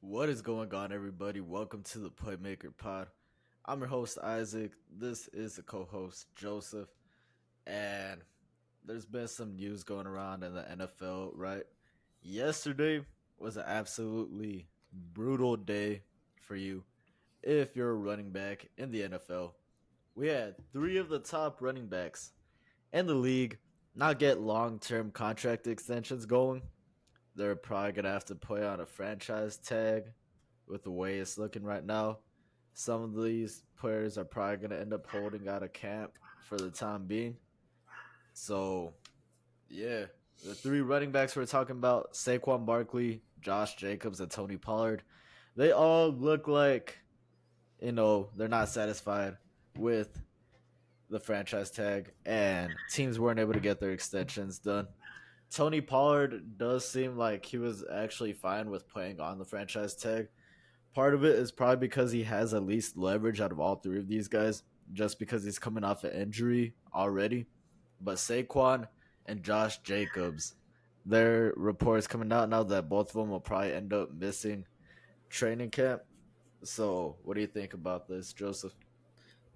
What is going on, everybody? Welcome to the Playmaker Pod. I'm your host, Isaac. This is the co host, Joseph. And there's been some news going around in the NFL, right? Yesterday was an absolutely brutal day for you if you're a running back in the NFL. We had three of the top running backs in the league not get long term contract extensions going. They're probably gonna have to put on a franchise tag with the way it's looking right now. Some of these players are probably gonna end up holding out of camp for the time being. So yeah, the three running backs we're talking about: Saquon Barkley, Josh Jacobs, and Tony Pollard. They all look like they're not satisfied with the franchise tag, and teams weren't able to get their extensions done. Tony Pollard does seem like he was actually fine with playing on the franchise tag. Part of it is probably because he has at least leverage out of all three of these guys, just because he's coming off an injury already. But Saquon and Josh Jacobs, their reports coming out now that both of them will probably end up missing training camp. So, what do you think about this, Joseph?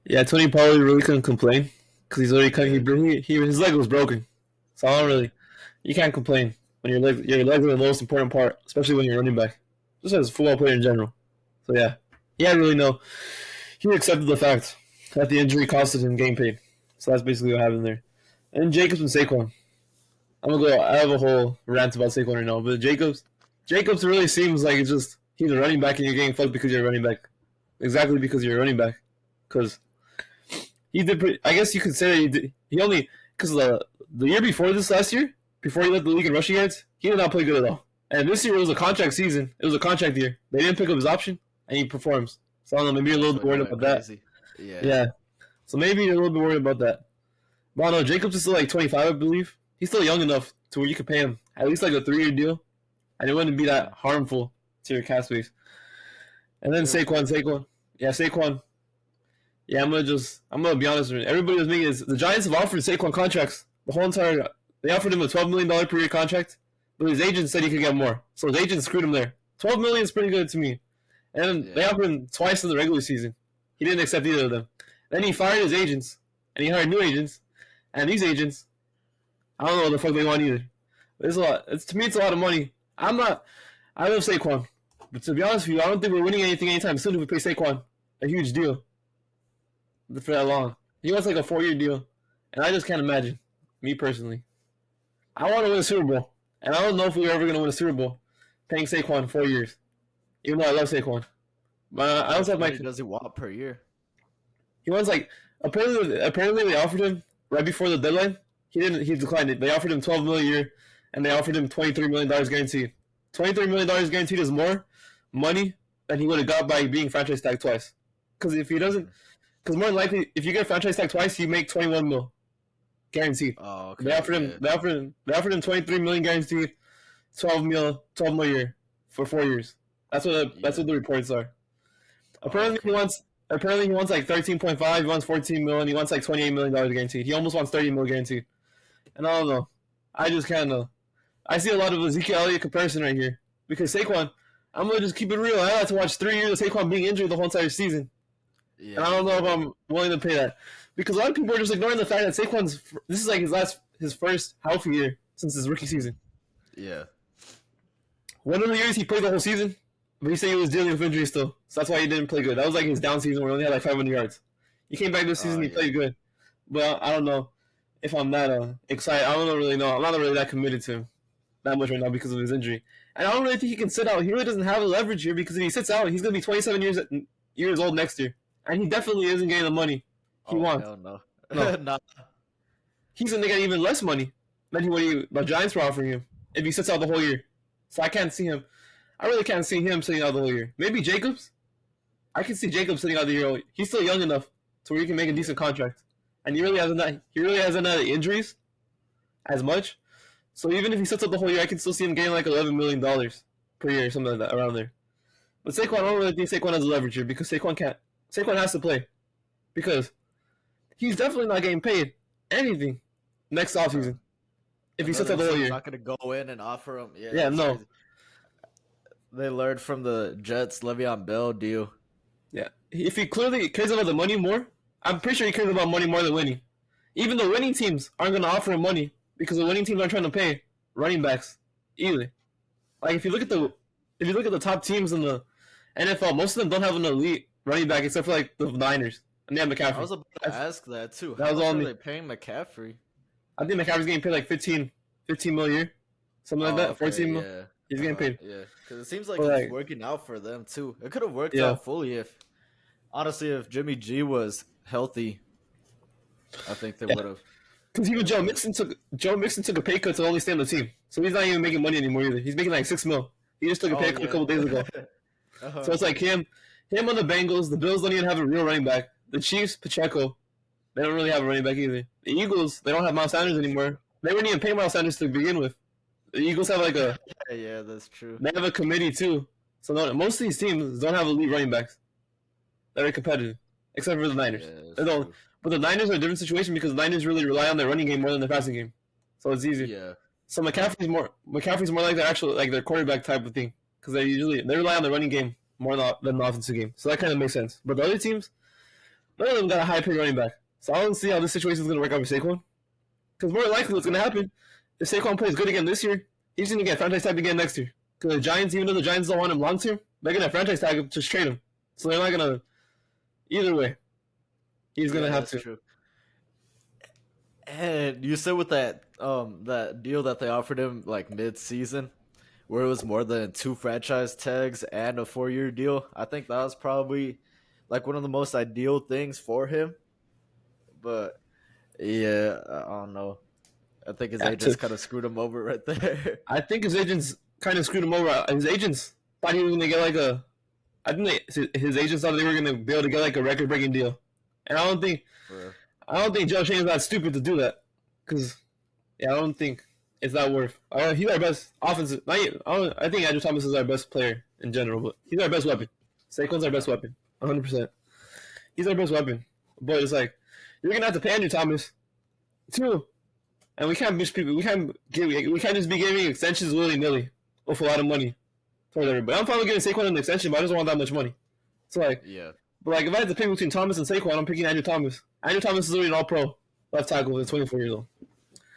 Yeah, Tony Pollard really couldn't complain because he's already cut. Yeah, His leg was broken, so I don't yeah, really. You can't complain when your legs are the most important part, especially when you're running back, just as a football player in general. So yeah, he had really no. He accepted the fact that the injury costed him game paid. So that's basically what happened there. And Jacobs and Saquon. I'm gonna go. I have a whole rant about Saquon right now, but Jacobs really seems like it's just he's a running back and you're getting fucked because you're a running back, exactly because you're a running back, because he did. I guess you could say that he did. He only because the year before this last year, before he led the league in rushing yards, he did not play good at all. And this year it was a contract season. It was a contract year. They didn't pick up his option, and he performs. So I don't know. Maybe you're a little so bit he worried went about that. crazy. Yeah, Yeah. So maybe you're a little bit worried about that. But I don't know. Jacobs is still like 25, I believe. He's still young enough to where you could pay him at least like a 3-year deal, and it wouldn't be that harmful to your cap space. And then yeah, Saquon. Yeah, Saquon. Yeah, I'm gonna be honest with you. Everybody was making is the Giants have offered Saquon contracts the whole entire. They offered him a $12 million per year contract, but his agent said he could get more. So his agent screwed him there. 12 million is pretty good to me. And they yeah. offered him twice in the regular season. He didn't accept either of them. Then he fired his agents and he hired new agents. And these agents, I don't know what the fuck they want either. There's a lot. To me, it's a lot of money. I love Saquon, but to be honest with you, I don't think we're winning anything anytime soon if we pay Saquon a huge deal for that long. He wants like a 4-year deal, and I just can't imagine. Me personally, I want to win a Super Bowl, and I don't know if we're ever gonna win a Super Bowl paying Saquon 4 years. Even though I love Saquon, but How I also much have money my. does he want per year? He wants like apparently they offered him right before the deadline. He didn't. He declined it. They offered him 12 million a year, and they offered him $23 million guaranteed. $23 million guaranteed is more money than he would have got by being franchise tagged twice. Because if he doesn't, because more than likely, if you get franchise tagged twice, you make 21 mil guaranteed. Oh, They okay, offered him. yeah, They offered him 23 million guaranteed, 12 mil a year for 4 years. That's yeah. what the reports are. Oh, Apparently he okay. wants. Apparently he wants like 13.5. He wants 14 million. He wants like $28 million guaranteed. He almost wants 30 mil guaranteed. And I don't know. I just kind of. I see a lot of Ezekiel Elliott comparison right here because Saquon. I'm gonna just keep it real. I had to watch 3 years of Saquon being injured the whole entire season, and I Yeah, don't know if yeah, I'm willing to pay that because a lot of people are just ignoring the fact that Saquon's. This is like his first healthy year since his rookie season. yeah. One of the years he played the whole season, but he said he was dealing with injury still, so that's why he didn't play good. That was like his down season where he only had like 500 yards. He came back this Oh, season, he yeah. played good, but I don't know if I'm that excited. I don't really know. I'm not really that committed to him that much right now because of his injury. And I don't really think he can sit out. He really doesn't have the leverage here because if he sits out, he's going to be 27 years old next year. And he definitely isn't getting the money he Oh, wants. hell no. No. Nah. He's going to get even less money than what the Giants were offering him if he sits out the whole year. So I can't see him. I really can't see him sitting out the whole year. Maybe Jacobs. I can see Jacobs sitting out the year. He's still young enough to where he can make a decent contract. And he really hasn't had injuries as much. So even if he sits up the whole year, I can still see him getting like $11 million per year, something like that, around there. But Saquon, I don't really think Saquon has a leverage here because Saquon can't. Saquon has to play because he's definitely not getting paid anything next offseason if he sits Another up the whole team's year. not gonna go in and offer him. Yeah, Yeah, that's no. crazy. They learned from the Jets Le'Veon Bell deal. Yeah. If he clearly cares about the money more, I'm pretty sure he cares about money more than winning. Even the winning teams aren't going to offer him money because the winning teams aren't trying to pay running backs either. Like if you look at the top teams in the NFL, most of them don't have an elite running back except for like the Niners and they have McCaffrey. I was about to ask that too. That How was much all are me. they paying McCaffrey? I think McCaffrey's getting paid like 15 mil a year, something like that. Okay, 14 mil. yeah. He's getting paid. Yeah, because it seems like But, it's like, working out for them too. It could have worked Yeah. out fully if, honestly, if Jimmy G was healthy, I think they Yeah. would have. Because even Joe Mixon took a pay cut to only stay on the team, so he's not even making money anymore either. He's making like 6 mil. He just took a pay cut a couple days ago. So it's like him on the Bengals. The Bills don't even have a real running back. The Chiefs, Pacheco, they don't really have a running back either. The Eagles, they don't have Miles Sanders anymore. They weren't even paying Miles Sanders to begin with. The Eagles have like a Yeah, that's true. they have a committee too. So most of these teams don't have elite running backs that are competitive, except for the Niners. Yeah, They don't. But the Niners are a different situation because the Niners really rely on their running game more than their passing game, so it's easy. Yeah. So McCaffrey's more like their actual like their quarterback type of thing because they rely on the running game more than the offensive game. So that kind of makes sense. But the other teams, none of them got a high paid running back. So I don't see how this situation is going to work out with Saquon. Because more likely what's going to happen if Saquon plays good again this year, he's going to get franchise tag again next year. Because the Giants, even though the Giants don't want him long term, they're going to franchise tag him, just trade him. So they're not going to. Either way, he's going to have to. True. And you said with that that deal that they offered him like mid-season, where it was more than 2 franchise tags and a 4-year deal. I think that was probably like one of the most ideal things for him. But yeah, I don't know. I think his agents kind of screwed him over right there. I think his agents kind of screwed him over. His agents thought he was going to get like a. I think his agents thought they were going to be able to get like a record-breaking deal, and I don't think Joe Shane is that stupid to do that, because I don't think it's that worth. He's our best offensive. I think Andrew Thomas is our best player in general, but he's our best weapon. Saquon's our best weapon, 100%. He's our best weapon, but it's like you're gonna have to pay Andrew Thomas too, and we can't just be giving extensions willy nilly with a lot of money towards everybody. I'm probably giving Saquon an extension, but I just don't want that much money. So like, yeah. But like, if I had to pick between Thomas and Saquon, I'm picking Andrew Thomas. Andrew Thomas is already an All-Pro left tackle at 24 years old.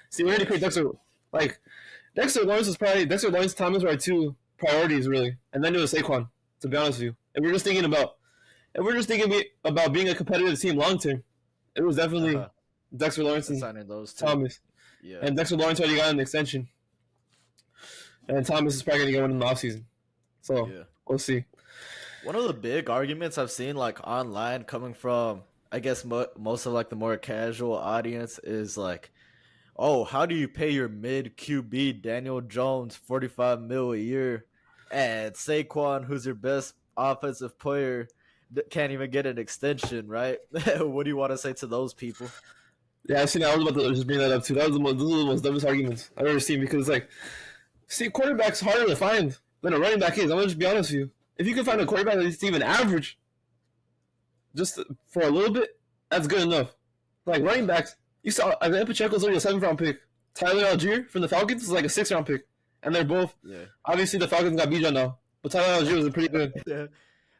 See, we already picked Dexter. Like, Dexter Lawrence, Thomas were our 2 priorities really, and then it was Saquon. To be honest with you, if we're just thinking about being a competitive team long term, it was definitely Dexter Lawrence and signing those 2. Thomas. Yeah. And Dexter Lawrence already got an extension, and Thomas is probably gonna get one in the offseason. So we'll see. One of the big arguments I've seen like online coming from, I guess, most of like the more casual audience is like, oh, how do you pay your mid QB Daniel Jones $45 million a year, and Saquon, who's your best offensive player, can't even get an extension, right? What do you want to say to those people? Yeah, I've seen that. I was about to just bring that up too. Those are the most dumbest arguments I've ever seen, because like, see, quarterback's harder to find than a running back is. I'm gonna just be honest with you. If you can find a quarterback that's even average, just for a little bit, that's good enough. Like running backs, you saw Isaiah Pacheco's only a 7th-round pick. Tyler Algier from the Falcons is like a 6th-round pick, and they're both. Yeah. Obviously, the Falcons got Bijan now, but Tyler Algier was pretty good. Yeah.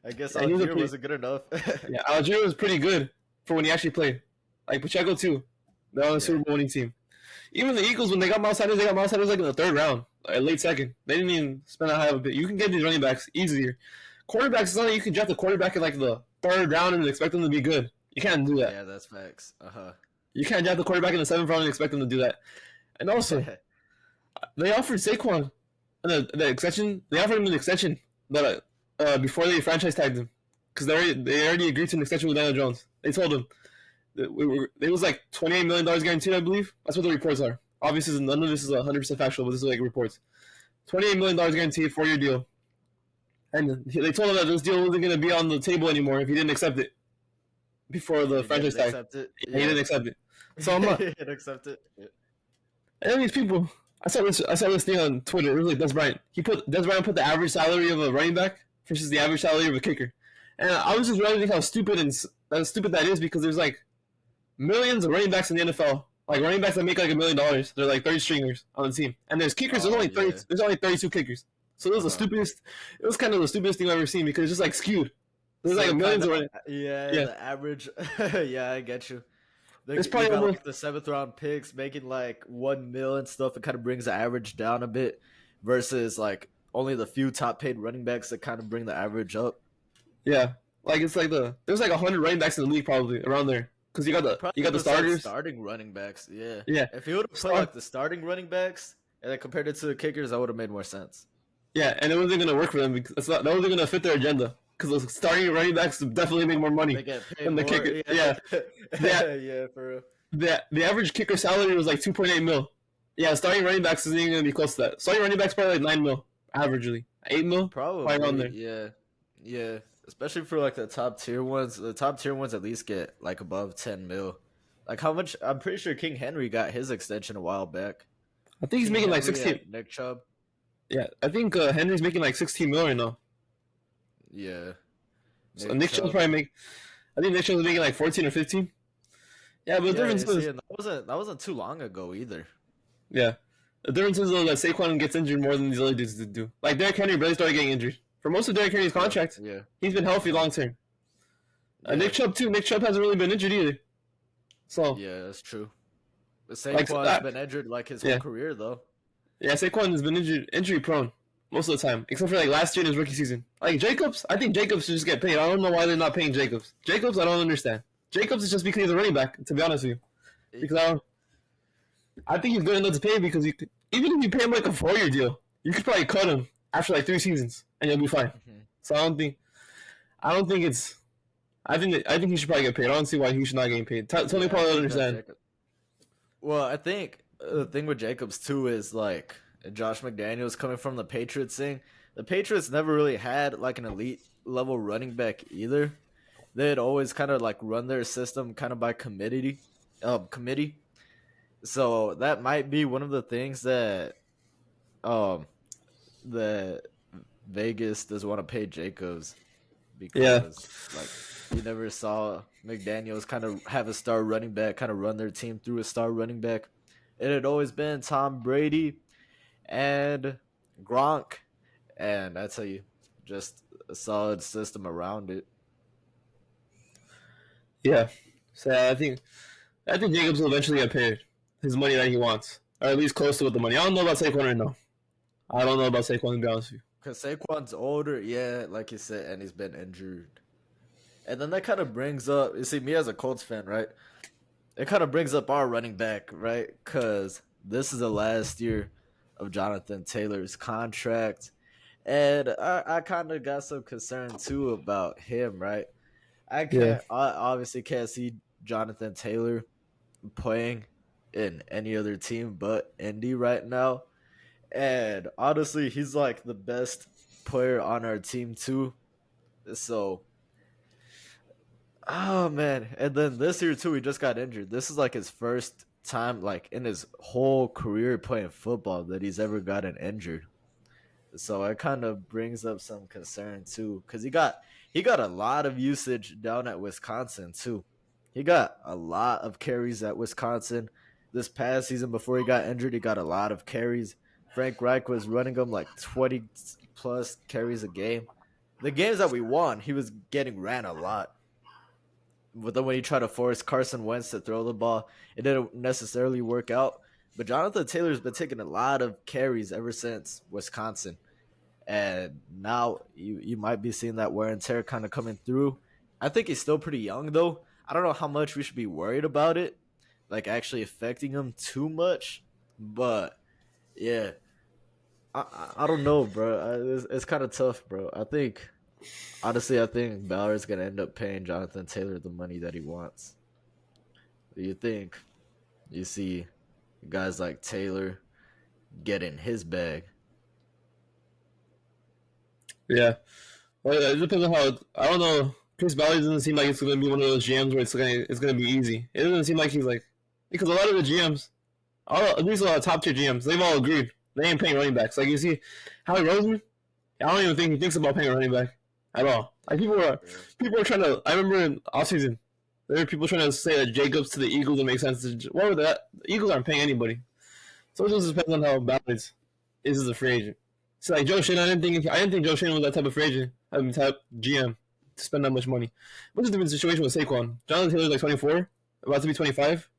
I guess Algier wasn't good enough. Yeah, Algier was pretty good for when he actually played. Like Pacheco too. They're on the Super Bowl winning team. Even the Eagles, when they got Miles Sanders, like in the 3rd round, like late 2nd. They didn't even spend that high of a bit. You can get these running backs easier. Quarterbacks, it's not like you can draft a quarterback in like the 3rd round and expect them to be good. You can't do that. Yeah, that's facts. You can't draft a quarterback in the 7th round and expect them to do that. And also, they offered Saquon the extension. They offered him an extension that before they franchise tagged him, because they already agreed to an extension with Daniel Jones. They told him it was like $28 million guaranteed, I believe. That's what the reports are. Obviously, none of this is 100% factual, but this is like reports. $28 million guaranteed, 4-year deal. And they told him that this deal wasn't going to be on the table anymore if he didn't accept it before the franchise tag. He didn't accept it. So I'm not. He didn't accept it. Yeah. And then these people, I saw this thing on Twitter. It was like Des Bryant. Des Bryant put the average salary of a running back versus the average salary of a kicker. And I was just realizing how stupid that is, because there's like millions of running backs in the NFL. Like running backs that make like $1 million. They're like 30 stringers on the team. And there's kickers. There's only 32 kickers. So it was the stupidest. It was kind of the stupidest thing I've ever seen because it's just like skewed. There's So like millions kinda, of yeah, yeah. the average. Yeah, I get you. It's You probably got almost like the seventh round picks making like 1 mil and stuff. It kind of brings the average down a bit, versus like only the few top paid running backs that kind of bring the average up. yeah. Like it's like there's like 100 running backs in the league probably around there because Probably you got the just like starters. starting running backs. Yeah, Yeah. if you would have put Star- like the starting running backs and then compared it to the kickers, that would have made more sense. Yeah, and it wasn't gonna work for them because that wasn't gonna fit their agenda. Because the starting running backs definitely make more money They get paid than the more. kicker. Yeah, Yeah, the, yeah, for real. the average kicker salary was like 2.8 mil. Yeah, starting running backs isn't even gonna be close to that. Starting running backs probably like 9 mil averagely, 8 mil, probably around Probably, there. yeah, yeah. Especially for like the top tier ones. The top tier ones at least get like above 10 mil. Like how much? I'm pretty sure King Henry got his extension a while back. I think he's King making like Henry 16. and Nick Chubb. Yeah, I think Henry's making like 16 mil right now. Yeah, So Nick Chubb's probably make. I think Nick Chubb's making like 14 or 15. Yeah, but the Yeah, difference you see, is, and that wasn't too long ago either. yeah, the difference is though that Saquon gets injured more than these other dudes do. Like Derrick Henry barely started getting injured. For most of Derrick Henry's contract, Yeah, he's been healthy long term. yeah, Nick Chubb too. Nick Chubb hasn't really been injured either. So yeah, that's true. But like Saquon's been injured like his yeah. whole career though. Yeah, Saquon has been injury prone most of the time, except for like last year in his rookie season. Like Jacobs, I think Jacobs should just get paid. I don't know why they're not paying Jacobs. Jacobs, I don't understand. Jacobs is just because he's a running back, to be honest with you. Because I think he's good enough to pay because even if you pay him like a 4-year deal, you could probably cut him after like 3 seasons and you'll be fine. Mhm. So I don't think it's. I think he should probably get paid. I don't see why he should not get paid. Tony Yeah, probably I think understand. Jacob- Well, I think the thing with Jacobs too is like Josh McDaniels coming from the Patriots thing. The Patriots never really had like an elite level running back either. They had always kind of like run their system kind of by committee. So that might be one of the things that that Vegas does want to pay Jacobs, because like you never saw McDaniels kind of have a star running back kind of run their team through a star running back. It had always been Tom Brady and Gronk, and I tell you, just a solid system around it. Yeah. So I think Jacobs will eventually get paid his money that he wants, or at least close to with the money. I don't know about Saquon right now. I don't know about Saquon, to be honest with you. Because Saquon's older, yeah, like you said, and he's been injured. And then that kind of brings up, you see, me as a Colts fan, right? It kind of brings up our running back, right? Because this is the last year of Jonathan Taylor's contract. And I kind of got some concern, too, about him, right? I obviously can't see Jonathan Taylor playing in any other team but Indy right now. And honestly, he's like the best player on our team too. So, oh man. And then this year too, he just got injured. This is like his first time like in his whole career playing football that he's ever gotten injured. So it kind of brings up some concern too, because he got a lot of usage down at Wisconsin too. He got a lot of carries at Wisconsin this past season. Before he got injured, he got a lot of carries. Frank Reich was running him like 20 plus carries a game. The games that we won, he was getting ran a lot. But then when he tried to force Carson Wentz to throw the ball, it didn't necessarily work out. But Jonathan Taylor's been taking a lot of carries ever since Wisconsin. And now you might be seeing that wear and tear kind of coming through. I think he's still pretty young, though. I don't know how much we should be worried about it, like actually affecting him too much. But, yeah, I don't know, bro. It's kind of tough, bro. Honestly, I think Ballard's going to end up paying Jonathan Taylor the money that he wants. Do you think you see guys like Taylor getting his bag? Yeah. Well, it depends on how. I don't know. Chris Ballard doesn't seem like it's going to be one of those GMs where it's going to be easy. It doesn't seem like he's like, because a lot of the GMs, at least a lot of top tier GMs, they've all agreed they ain't paying running backs. Like you see, Howie Roseman, I don't even think he thinks about paying a running back at all. Like people are trying to. I remember in offseason, there were people trying to say that Jacobs to the Eagles would make sense. What would that? The Eagles aren't paying anybody. So it just depends on how Ballard is as a free agent. So like Joe Shane, I didn't think Joe Shane was that type of free agent, I mean type GM to spend that much money. What's a different situation with Saquon? Jonathan Taylor's like 24, about to be 25.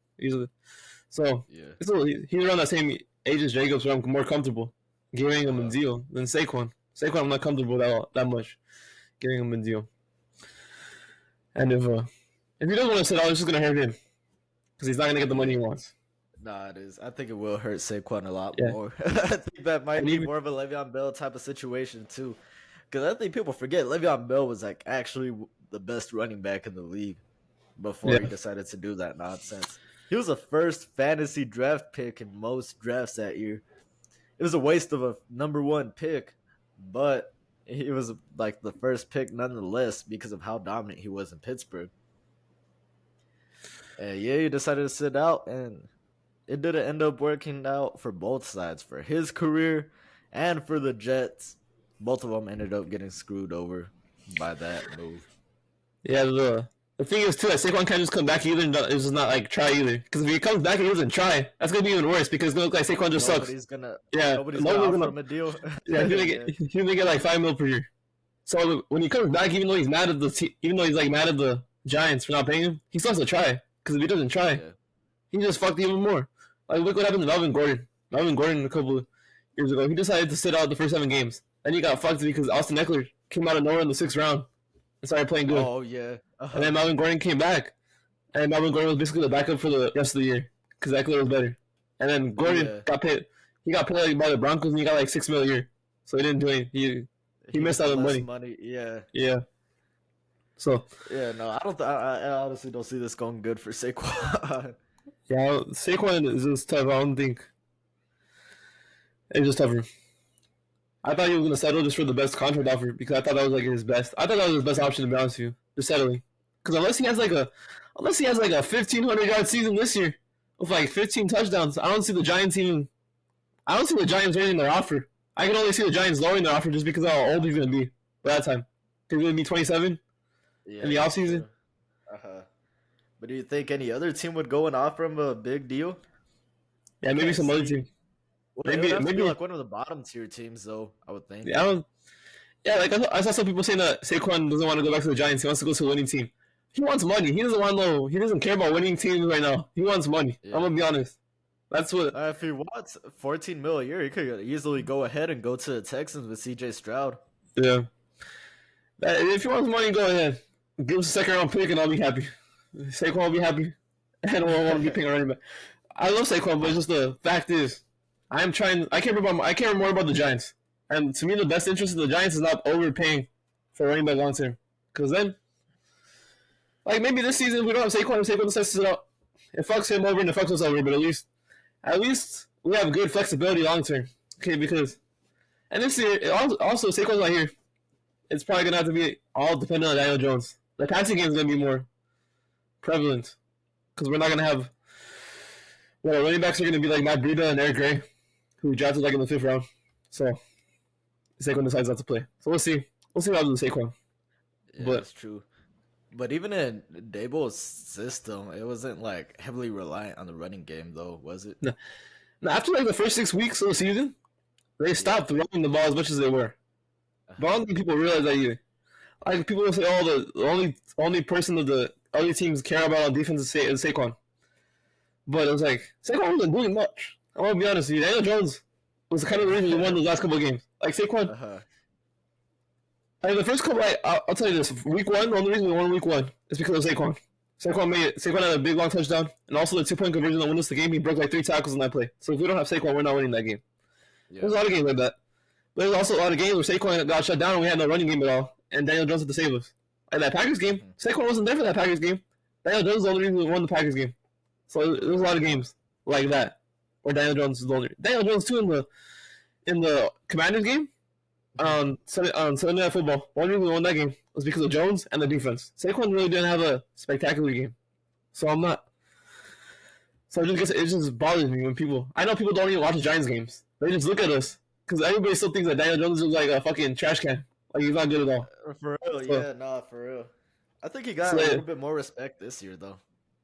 So Yeah. he's around that same age as Jacobs, where I'm more comfortable giving him a deal than Saquon. Saquon, I'm not comfortable that much giving him a deal. And if he doesn't want to sit out, it's just gonna hurt him because he's not gonna get the money he wants. Nah, it is. I think it will hurt Saquon a lot Yeah. more. I think that might And be even- more of a Le'Veon Bell type of situation too, because I think people forget Le'Veon Bell was like actually the best running back in the league before Yeah. he decided to do that nonsense. He was the first fantasy draft pick in most drafts that year. It was a waste of a number 1 pick, but he was like the first pick nonetheless because of how dominant he was in Pittsburgh. And yeah, he decided to sit out, and it didn't end up working out for both sides, for his career and for the Jets. Both of them ended up getting screwed over by that move. Yeah, the thing is too that Saquon can't just come back either. And it's just not like try either. Because if he comes back and he doesn't try, that's gonna be even worse. Because it's gonna look like Saquon just sucks. Nobody's gonna gonna offer him a deal. Yeah, he's gonna get like $5 million per year. So when he comes back, even though he's mad at the Giants for not paying him, he still has to try. Because if he doesn't try, Yeah. he just fucked even more. Like look what happened to Melvin Gordon. Melvin Gordon a couple of years ago, he decided to sit out the first 7 games. Then he got fucked because Austin Eckler came out of nowhere in the 6th round and started playing good. Oh yeah. And then Melvin Gordon came back, and Melvin Gordon was basically the backup for the rest of the year because Eckler was better. And then Gordon got paid. He got paid by the Broncos, and he got like $6 million a year. So he didn't do anything. He missed out on money. Yeah. Yeah. So Yeah. No, I honestly don't see this going good for Saquon. yeah, Saquon is just tough. I don't think it's just tougher. I thought he was gonna settle just for the best contract offer because I thought that was like his best. I thought that was his best option to be honest with you, just settling. Because unless he has like a 1,500-yard season this year with like 15 touchdowns, I don't see the Giants raising their offer. I can only see the Giants lowering their offer just because of how old he's gonna be by that time. He's gonna be 27 in the offseason. But do you think any other team would go and offer him a big deal? Yeah, maybe some other team. Well, maybe like one of the bottom tier teams, though. I would think. Yeah, I saw some people saying that Saquon doesn't want to go back to the Giants. He wants to go to a winning team. He wants money. He doesn't care about winning teams right now. He wants money. Yeah. I'm gonna be honest. That's what. If he wants $14 million a year, he could easily go ahead and go to the Texans with C.J. Stroud. Yeah. If he wants money, go ahead. Give us a 2nd round pick, and I'll be happy. Saquon will be happy, and I don't want to be picking a running back. I love Saquon, but just the fact is, I care more about the Giants. And to me, the best interest of the Giants is not overpaying for running back long term. Because then, like maybe this season we don't have Saquon, and Saquon decides to sit out. It fucks him over and it fucks us over. But at least we have good flexibility long term. Okay, and this year also Saquon's not here. It's probably gonna have to be all dependent on Daniel Jones. The passing game is gonna be more prevalent because we're not gonna have. Well, running backs are gonna be like Matt Breida and Eric Gray, who drafted like in the 5th round. So Saquon decides not to play. So we'll see. We'll see what happens with Saquon. Yeah, that's true. But even in Daboll's system, it wasn't like heavily reliant on the running game, though, was it? No. After like the first 6 weeks of the season, they stopped running the ball as much as they were. But I don't think people realize that either. Like people will say, "Oh, the only person that the other teams care about on defense is Saquon." But it was like Saquon wasn't doing much. I want to be honest with you. Daniel Jones was kind of the reason he won those last couple of games. Like Saquon, I mean, the first couple, I'll tell you this: week 1, the only reason we won week 1 is because of Saquon. Saquon had a big long touchdown, and also the 2-point conversion that won us the game. He broke like 3 tackles in that play. So if we don't have Saquon, we're not winning that game. Yeah. There's a lot of games like that. But there's also a lot of games where Saquon got shut down and we had no running game at all, and Daniel Jones had to save us. Like that Packers game, Saquon wasn't there for that Packers game. Daniel Jones is the only reason we won the Packers game. So there's a lot of games like that where Daniel Jones is the only. Daniel Jones too in the Commanders game on Sunday Night Football. One reason we won that game was because of Jones and the defense. Saquon really didn't have a spectacular game, so I'm not. So it just bothers me when people. I know people don't even watch the Giants games. They just look at us because everybody still thinks that Daniel Jones is like a fucking trash can. Like he's not good at all. For real, so, for real. I think he got a little bit more respect this year, though.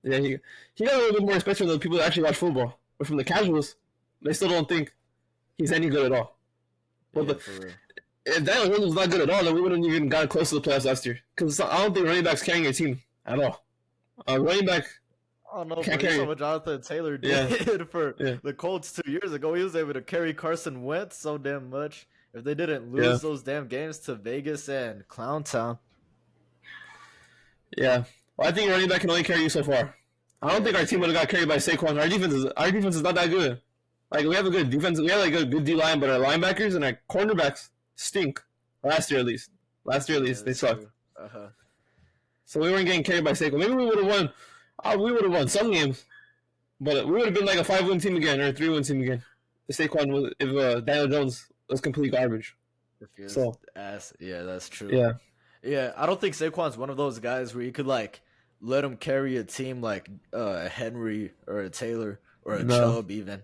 Yeah, he got a little bit more respect from the people that actually watch football. But from the casuals, they still don't think he's any good at all. But Yeah, for real. if Daniel Jones was not good at all, then we wouldn't even gotten close to the playoffs last year. Because I don't think running backs carrying your team at all. Running back I don't know, can't bro. You saw carry. what Jonathan Taylor Yeah, did for yeah, the Colts 2 years ago. He was able to carry Carson Wentz so damn much. If they didn't yeah, lose those damn games to Vegas and Clowntown. yeah. Well, I think running back can only carry you so far. I don't Yeah, think our team would have got carried by Saquon. Our defense is not that good. Like we have a good defense. We have like a good D line, but our linebackers and our cornerbacks stink. Last year at least. yeah, They that's sucked. true. Uh-huh. So we weren't getting carried by Saquon. Maybe we would have won. We would have won some games, but we would have been like a 5-win team again or a 3-win team again. If Daniel Jones was complete garbage. If he was So ass. Yeah, that's true. yeah, Yeah, I don't think Saquon's one of those guys where you could like let him carry a team like a Henry or a Taylor or a no, Chubb even.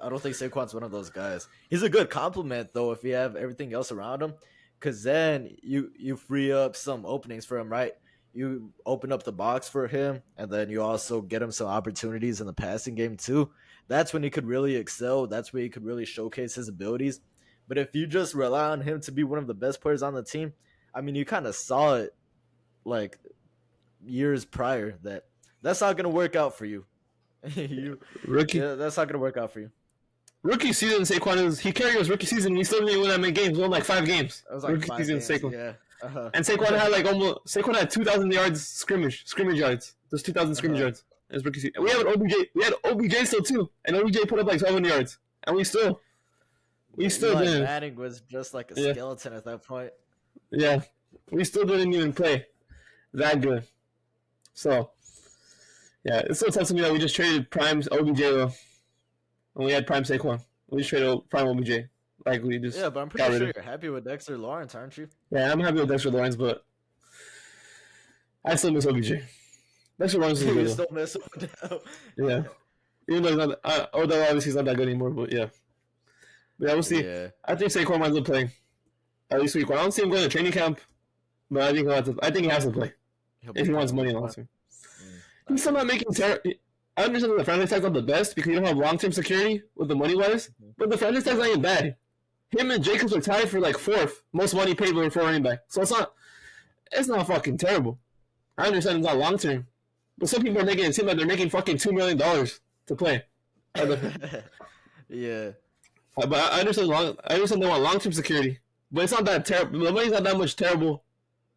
I don't think Saquon's one of those guys. He's a good compliment though if you have everything else around him, because then you free up some openings for him, right? You open up the box for him, and then you also get him some opportunities in the passing game too. That's when he could really excel. That's where he could really showcase his abilities. But if you just rely on him to be one of the best players on the team, I mean, you kind of saw it like years prior that that's not going to work out for you. rookie Yeah, that's not going to work out for you. rookie season Saquon he carried us rookie season. We still didn't win that many games. We won like 5 games. It was like Rookie 5 season games. Saquon. Yeah. Uh-huh. And Saquon had 2,000 yards scrimmage yards. There's 2,000 scrimmage yards. His rookie season. And we have an OBJ. We had OBJ still too, and OBJ put up like 1,200 yards, and we still Eli didn't. Manning was just like a Yeah, skeleton at that point. yeah, we still didn't even play that good. So yeah, it's still tough to me that we just traded prime OBJ though, and we had prime Saquon. We just traded prime OBJ. Like we just Yeah, but I'm got pretty rid sure of. you're happy with Dexter Lawrence, aren't you? Yeah, I'm happy with Dexter Lawrence, but I still miss OBJ. Dexter Lawrence is You good still miss him now. though. Yeah, even though he's not, although obviously he's not that good anymore, but yeah. But yeah, we'll see. Yeah. I think Saquon might end up playing at least week one. I don't see him going to training camp, but I think I think he has to play He'll if be he wants fine. money long term. Mm, He's still not making I understand that the franchise tag's not the best because you don't have long term security with the money wise, but the franchise tag's not even bad. Him and Jacobs are tied for like 4th most money paid for running back, so it's not fucking terrible. I understand it's not long term, but some people are making it seem like they're making fucking $2 million to play. Yeah. But I understand they want long term security, but it's not that terrible. The money's not that much terrible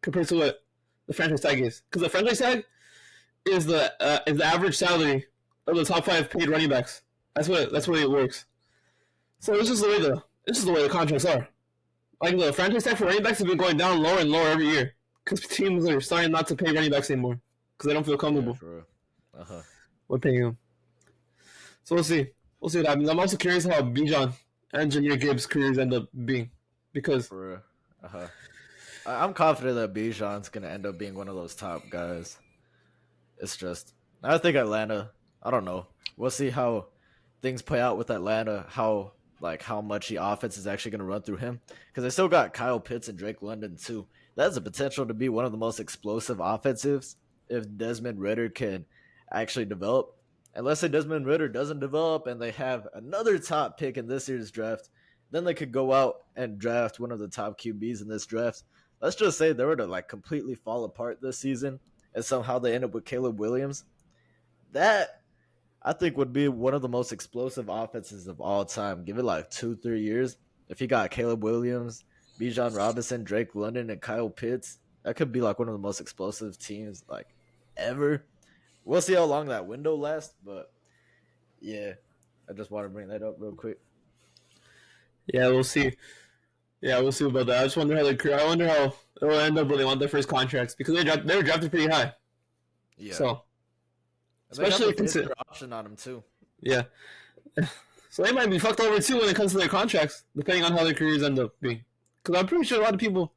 compared to what the franchise tag is, because the franchise tag is the average salary of the top 5 paid running backs. That's what it works. So it's just the way the contracts are. Like the franchise tag for running backs has been going down lower and lower every year because teams are starting not to pay running backs anymore because they don't feel comfortable with paying them. So we'll see. We'll see what happens. I'm also curious how Bijan and Jahmyr Gibbs' careers end up being, because I'm confident that Bijan's gonna end up being one of those top guys. It's just I think Atlanta. I don't know. We'll see how things play out with Atlanta. How much the offense is actually gonna run through him, because they still got Kyle Pitts and Drake London too. That's the potential to be one of the most explosive offensives if Desmond Ridder can actually develop. And let's say Desmond Ridder doesn't develop and they have another top pick in this year's draft, then they could go out and draft one of the top QBs in this draft. Let's just say they were to like completely fall apart this season and somehow they end up with Caleb Williams. That I think would be one of the most explosive offenses of all time. Give it like 2-3 years. If you got Caleb Williams, Bijan Robinson, Drake London, and Kyle Pitts, that could be like one of the most explosive teams like ever. We'll see how long that window lasts, but yeah, I just want to bring that up real quick. yeah, we'll see. Yeah, we'll see about that. I just wonder how it will end up when they want their first contracts, because they were drafted pretty high. Yeah. So especially consider option on them too. Yeah. So they might be fucked over too when it comes to their contracts, depending on how their careers end up being. Because I'm pretty sure a lot of people,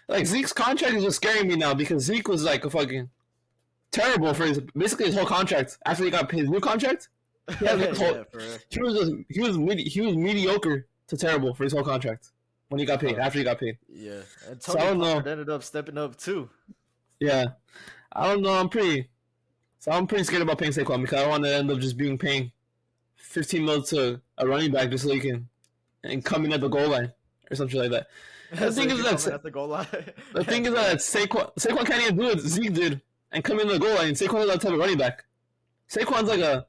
like Zeke's contract is just scaring me now, because Zeke was like a fucking terrible for basically his whole contract. After he got paid his new contract, he was mediocre to terrible for his whole contract when he got paid. After he got paid, yeah. And so Tony Pollard ended up stepping up too. Yeah, I don't know. I'm pretty scared about paying Saquon, because I don't want to end up just paying $15 million to a running back just so he can and coming at the goal line or something like that. And the So thing he is can come in that at the goal line. the thing is that Saquon can't even do what Zeke did and come in the goal line. Saquon is that type of running back. Saquon's like a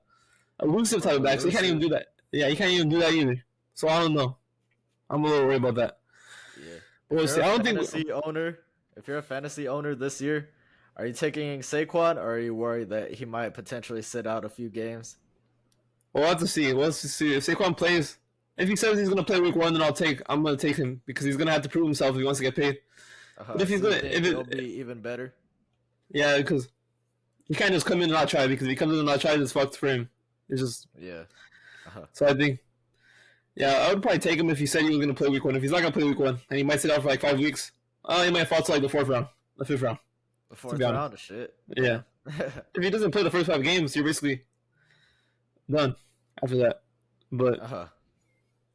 elusive type of back, so he can't even do that. Yeah, he can't even do that either. So I don't know. I'm a little worried about that. Yeah. But we'll see. I don't think. If you're a fantasy owner this year, are you taking Saquon, or are you worried that he might potentially sit out a few games? We'll have to see. We'll have to see if Saquon plays. If he says he's going to play week 1, then I'm going to take him because he's going to have to prove himself if he wants to get paid. But if he's going to, it'll be even better. Yeah, because he can't just come in and not try, because if he comes in and not try, it's fucked for him. It's just So I think, yeah, I would probably take him if he said he was going to play week 1. If he's not going to play week 1, and he might sit out for like 5 weeks, he might fall to like the 4th round, the 5th round. The 4th round of shit. Yeah. If he doesn't play the first 5 games, you're basically done after that. But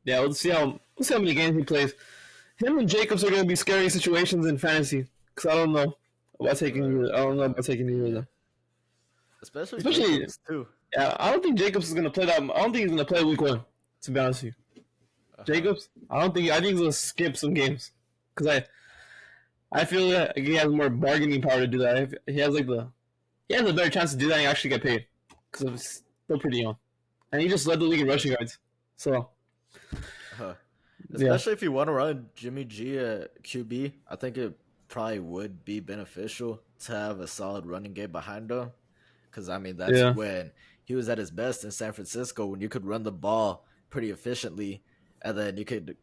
yeah, we'll see how many games he plays. Him and Jacobs are going to be scary situations in fantasy, because I don't know about taking either of them. Especially Jacobs too. Yeah, I don't think Jacobs is going to play that. I don't think he's going to play week 1. To be honest with you, Jacobs, I think he's going to skip some games, because I feel that he has more bargaining power to do that. He has a better chance to do that and actually get paid, because he's still pretty young, and he just led the league in rushing yards. So, especially if you want to run Jimmy G at QB, I think it probably would be beneficial to have a solid running game behind him. Because, I mean, that's when he was at his best in San Francisco, when you could run the ball pretty efficiently, and then you could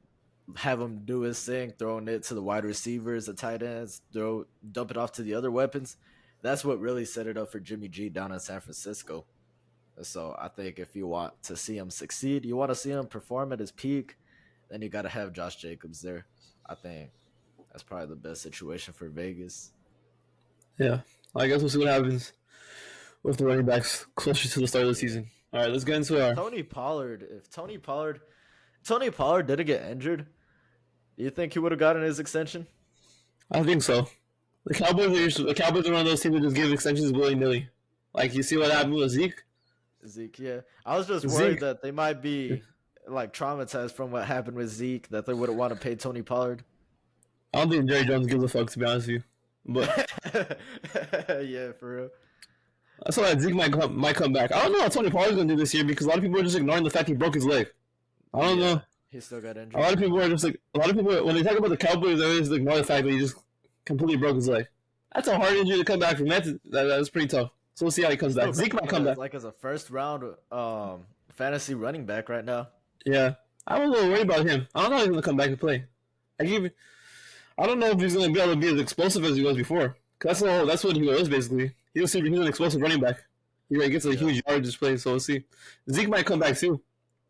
have him do his thing, throwing it to the wide receivers, the tight ends, dump it off to the other weapons. That's what really set it up for Jimmy G down in San Francisco. So I think if you want to see him succeed, you want to see him perform at his peak, then you got to have Josh Jacobs there. I think that's probably the best situation for Vegas. Yeah, I guess we'll see what happens with the running backs closer to the start of the season. All right, let's get into our Tony Pollard. If Tony Pollard didn't get injured, do you think he would have gotten his extension? I think so. The Cowboys are one of those teams that just give extensions willy-nilly. Like, you see what happened with Zeke? Yeah. I was just worried that they might be like traumatized from what happened with Zeke, that they wouldn't want to pay Tony Pollard. I don't think Jerry Jones gives a fuck, to be honest with you. But yeah, for real. I saw that Zeke might come back. I don't know what Tony Pollard's going to do this year, because a lot of people are just ignoring the fact he broke his leg. I don't know. He still got injured. A lot of people, when they talk about the Cowboys, they always ignore the fact that he just completely broke his leg. That's a hard injury to come back from. That's pretty tough. So we'll see how he comes back. Zeke might come back. Like as a first round fantasy running back right now. Yeah. I'm a little worried about him. I don't know if he's going to come back and play. I don't know if he's going to be able to be as explosive as he was before. That's what he was, basically. He's an explosive running back. He gets a huge yardage play, so we'll see. Zeke might come back too,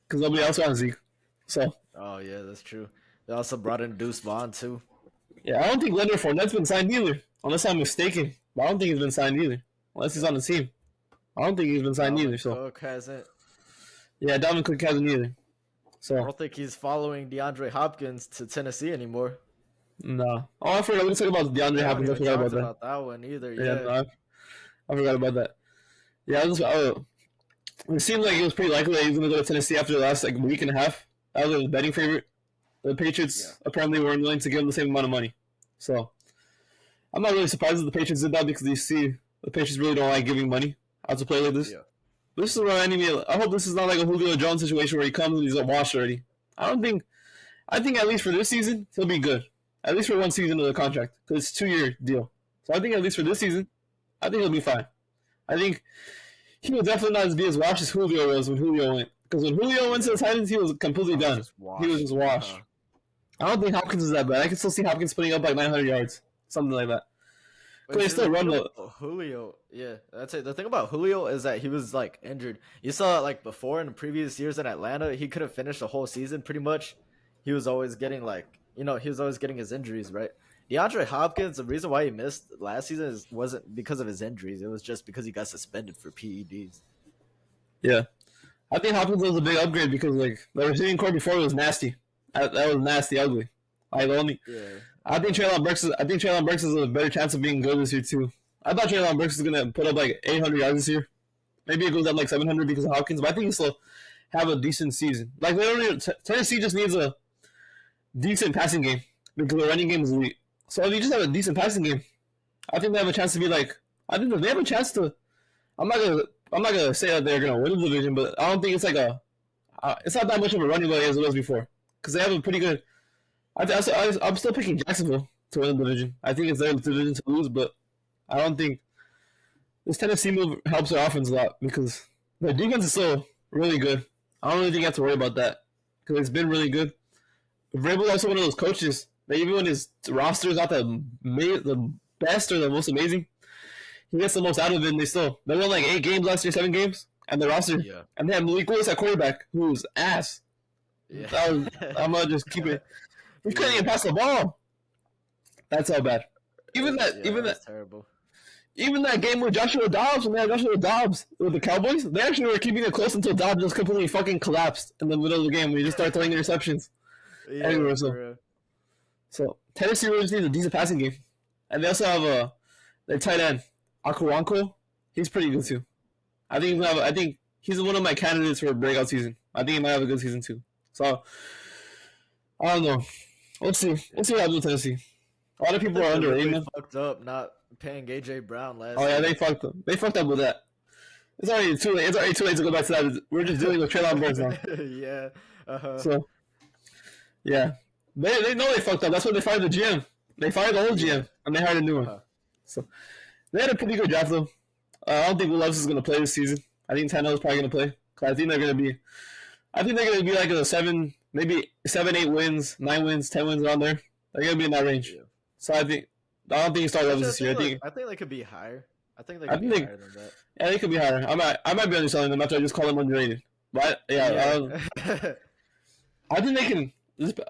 because nobody else wants Zeke. So. Oh, yeah, that's true. They also brought in Deuce Vaughn, too. Yeah, I don't think Leonard Fournette's been signed either, unless I'm mistaken. But I don't think he's been signed either, unless he's on the team. I don't think he's been signed either. So. Cook hasn't. Yeah, Dalvin Cook hasn't either. So. I don't think he's following DeAndre Hopkins to Tennessee anymore. No. Oh, I forgot. We talk about DeAndre Hopkins. I forgot about that one either. Yeah, no, I forgot about that. Yeah, it seemed like it was pretty likely that he was going to go to Tennessee after the last week and a half. That was his betting favorite. The Patriots apparently weren't willing to give him the same amount of money. So, I'm not really surprised that the Patriots did that, because you see the Patriots really don't like giving money out to play like this. Yeah. But this is reminding me. I hope this is not like a Julio Jones situation where he comes and he's a wash already. I think at least for this season, he'll be good. At least for one season of the contract, because it's a 2-year deal. So I think at least for this season, I think he'll be fine. I think he will definitely not be as washed as Julio was when Julio went. Because when Julio went to the Titans, he was completely done. He was just washed. I don't think Hopkins is that bad. I can still see Hopkins putting up like 900 yards, something like that. But he still run though. Julio, yeah, that's it. The thing about Julio is that he was like injured. You saw like before in the previous years in Atlanta, he could have finished the whole season pretty much. He was always getting his injuries, right? DeAndre Hopkins, the reason why he missed last season wasn't because of his injuries. It was just because he got suspended for PEDs. Yeah. I think Hopkins was a big upgrade, because the receiving core before was nasty. That was nasty, ugly. I think Treylon Burks has a better chance of being good this year too. I thought Treylon Burks is gonna put up like 800 yards this year. Maybe it goes up like 700 because of Hopkins, but I think he'll still have a decent season. Like Tennessee just needs decent passing game because the running game is elite. So if you just have a decent passing game, I think they have a chance to be like. I think that they have a chance to. I'm not gonna. I'm not gonna say that they're gonna win the division, but I don't think it's like a. It's not that much of a running play as it was before because they have a pretty good. I'm still picking Jacksonville to win the division. I think it's their division to lose, but I don't think this Tennessee move helps their offense a lot because their defense is still really good. I don't really think you have to worry about that because it's been really good. Vrabel's also one of those coaches that even when his roster is not the best or the most amazing, he gets the most out of it. And they won like 8 games last year, 7 games, and the roster, and they have Malik Willis at quarterback, who's ass. Yeah. I'm gonna just keep it. He couldn't even pass the ball. That's how bad. Even that terrible. Even that game with Joshua Dobbs, when they had Joshua Dobbs with the Cowboys, they actually were keeping it close until Dobbs just completely fucking collapsed in the middle of the game when he just started throwing interceptions. Yeah, anyway, so Tennessee really just needs a decent passing game. And they also have their tight end, Akuanko. He's pretty good too. I think he's one of my candidates for a breakout season. I think he might have a good season too. So I don't know. Let's see. We'll see what happens with Tennessee. A lot of people are underrated. Really fucked up not paying AJ Brown last. Oh yeah, they fucked up. They fucked up with that. It's already too late. It's already too late to go back to that. We're just dealing with Treylon Burks now. Yeah. So yeah, they know they fucked up. That's why they fired the GM. They fired the old GM and they hired a new one. So they had a pretty good draft though. I don't think Will Levis is gonna play this season. I think Tannehill is probably gonna play. Cause I think they're gonna be like a 7, maybe 7, 8 wins, 9 wins, 10 wins around there. They're gonna be in that range. Yeah. So I don't think he starts Levis this year. I think they could be higher. I think they could be higher than that. Yeah, they could be higher. I might be underselling them after I just call them underrated. But yeah. I think they can.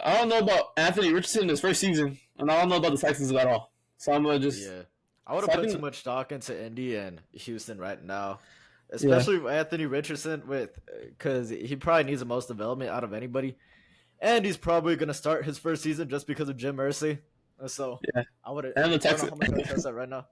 I don't know about Anthony Richardson in his first season, and I don't know about the Texans at all. So I'm gonna just. Yeah. I would have put too much stock into Indy and Houston right now, especially with Anthony Richardson, because he probably needs the most development out of anybody, and he's probably gonna start his first season just because of Jim Irsay. So yeah, I would. And the Texans. I don't know how much I trust that right now.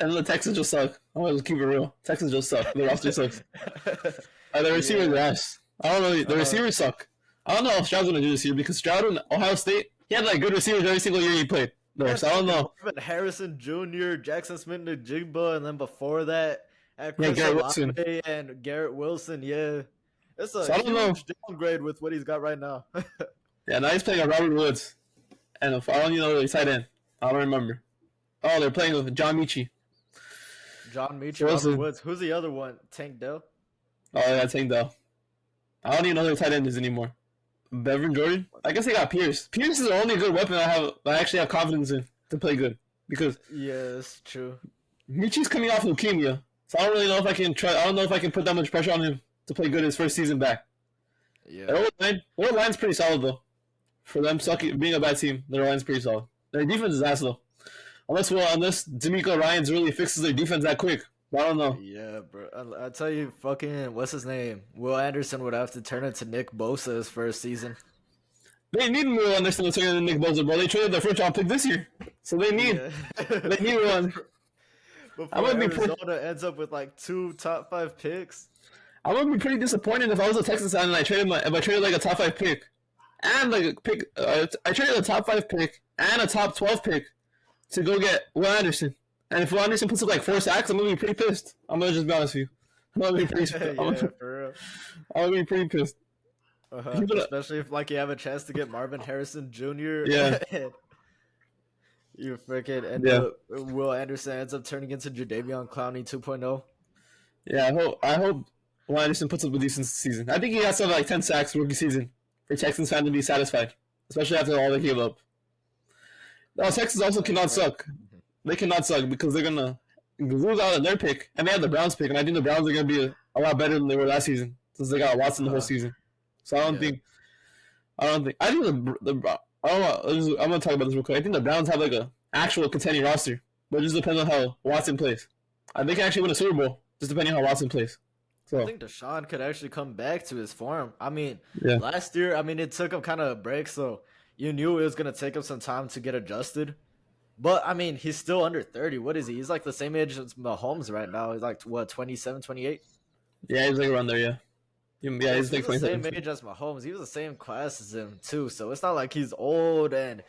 And the Texans just suck. I'm gonna keep it real. Texans just suck. The roster sucks. The receivers are ass. I don't know. The receivers suck. I don't know if Stroud's gonna do this year because Stroud in Ohio State, he had like good receivers every single year he played. There, so I don't know. Harrison Jr., Jackson Smith-Njigba, and then before that, Garrett Wilson and Garrett Wilson. Yeah, it's a huge downgrade with what he's got right now. Yeah, now he's playing on Robert Woods, and if I don't even know the tight end, I don't remember. Oh, they're playing with John Mechie. Robert Woods. Who's the other one? Tank Dell. Oh yeah, Tank Dell. I don't even know who their tight end is anymore. Bevan Jordan? I guess they got Pierce. Pierce is the only good weapon I actually have confidence in to play good. Because yes, true. Michi's coming off leukemia. So I don't really know if I can I don't know if I can put that much pressure on him to play good his first season back. Yeah. Their line's pretty solid though. For them being a bad team, their line's pretty solid. Their defense is ass though. Unless D'Amico Ryans really fixes their defense that quick. I don't know. Yeah, bro. I tell you, fucking, what's his name? Will Anderson would have to turn into Nick Bosa's first season. They need Will Anderson to turn into Nick Bosa, bro. They traded their first round pick this year, so they need one. Before Arizona ends up with like 2 top 5 picks. I would be pretty disappointed if I was a Texans fan and I traded like a top 5 pick and like a pick. I traded a top 5 pick and a top 12 pick to go get Will Anderson. And if Will Anderson puts up like 4 sacks, I'm gonna be pretty pissed. I'm gonna just be honest with you. I'm gonna be pretty pissed. I'm gonna be pretty pissed. Especially if like you have a chance to get Marvin Harrison Jr. Yeah. You freaking end up Will Anderson ends up turning into Jadeveon Clowney 2.0. Yeah, I hope Will Anderson puts up a decent season. I think he has to have like 10 sacks rookie season for Texans fans to be satisfied, especially after all they gave up. No, Texans also cannot suck. They cannot suck because they're gonna lose out on their pick, and they have the Browns pick, and I think the Browns are gonna be a lot better than they were last season since they got Watson the whole season. So I think I'm gonna talk about this real quick. I think the Browns have like a actual contending roster, but it just depends on how Watson plays. They can actually win a Super Bowl just depending on how Watson plays. So I think Deshaun could actually come back to his form. I mean, last year, it took him kind of a break, so you knew it was gonna take him some time to get adjusted. But, he's still under 30. What is he? He's like the same age as Mahomes right now. He's like, 27, 28? Yeah, he's like around there, yeah. Yeah, he's like He's the same 27. age as Mahomes. He was the same class as him too. So it's not like he's old and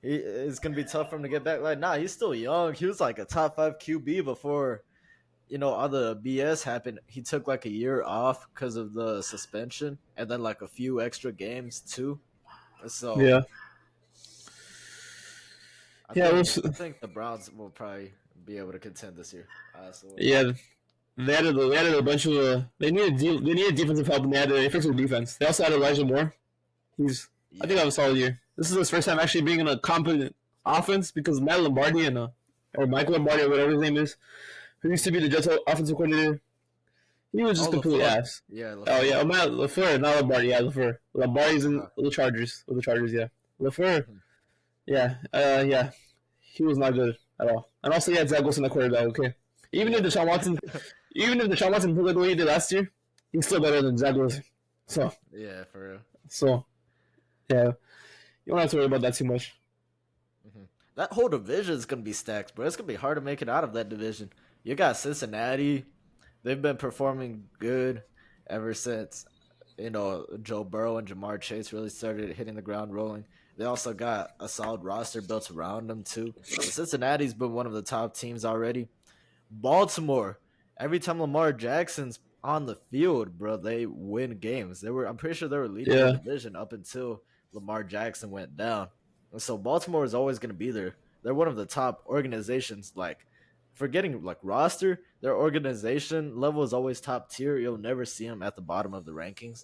it's gonna be tough for him to get back. Like, nah, he's still young. He was like a top 5 QB before all the BS happened. He took like a year off because of the suspension, and then like a few extra games too. So Yeah. I Yeah, think I think the Browns will probably be able to contend this year. yeah. They added a bunch of they needed defensive help, and they added a defensive defense. They also added Elijah Moore. I think that was a solid year. This is his first time actually being in a competent offense because Matt Lombardi or Mike Lombardi or whatever his name is, who used to be the Jets offensive coordinator, he was just complete ass. Yeah. Oh yeah, Matt LaFleur, not Lombardi. Yeah, LaFleur. Lombardi's in the Chargers. With the Chargers, yeah. LaFleur. Mm-hmm. Yeah. He was not good at all. And also, he had Zach Wilson at quarterback. Okay, even if Deshaun Watson played the way he did last year, he's still better than Zach Wilson. So yeah, for real. So yeah, you don't have to worry about that too much. Mm-hmm. That whole division is gonna be stacked, bro. It's gonna be hard to make it out of that division. You got Cincinnati. They've been performing good ever since Joe Burrow and Jamar Chase really started hitting the ground rolling. They also got a solid roster built around them too. Cincinnati's been one of the top teams already. Baltimore, every time Lamar Jackson's on the field, bro, they win games. I'm pretty sure they were leading the division up until Lamar Jackson went down. And so Baltimore is always going to be there. They're one of the top organizations. Like, forgetting like roster, their organization level is always top tier. You'll never see them at the bottom of the rankings.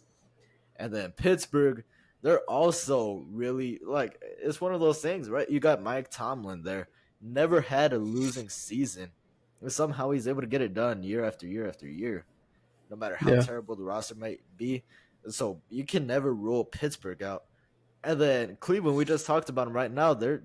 And then Pittsburgh, they're also really like, it's one of those things, right? You got Mike Tomlin there, never had a losing season, and somehow he's able to get it done year after year after year, no matter how terrible the roster might be. So you can never rule Pittsburgh out. And then Cleveland, we just talked about them right now. They're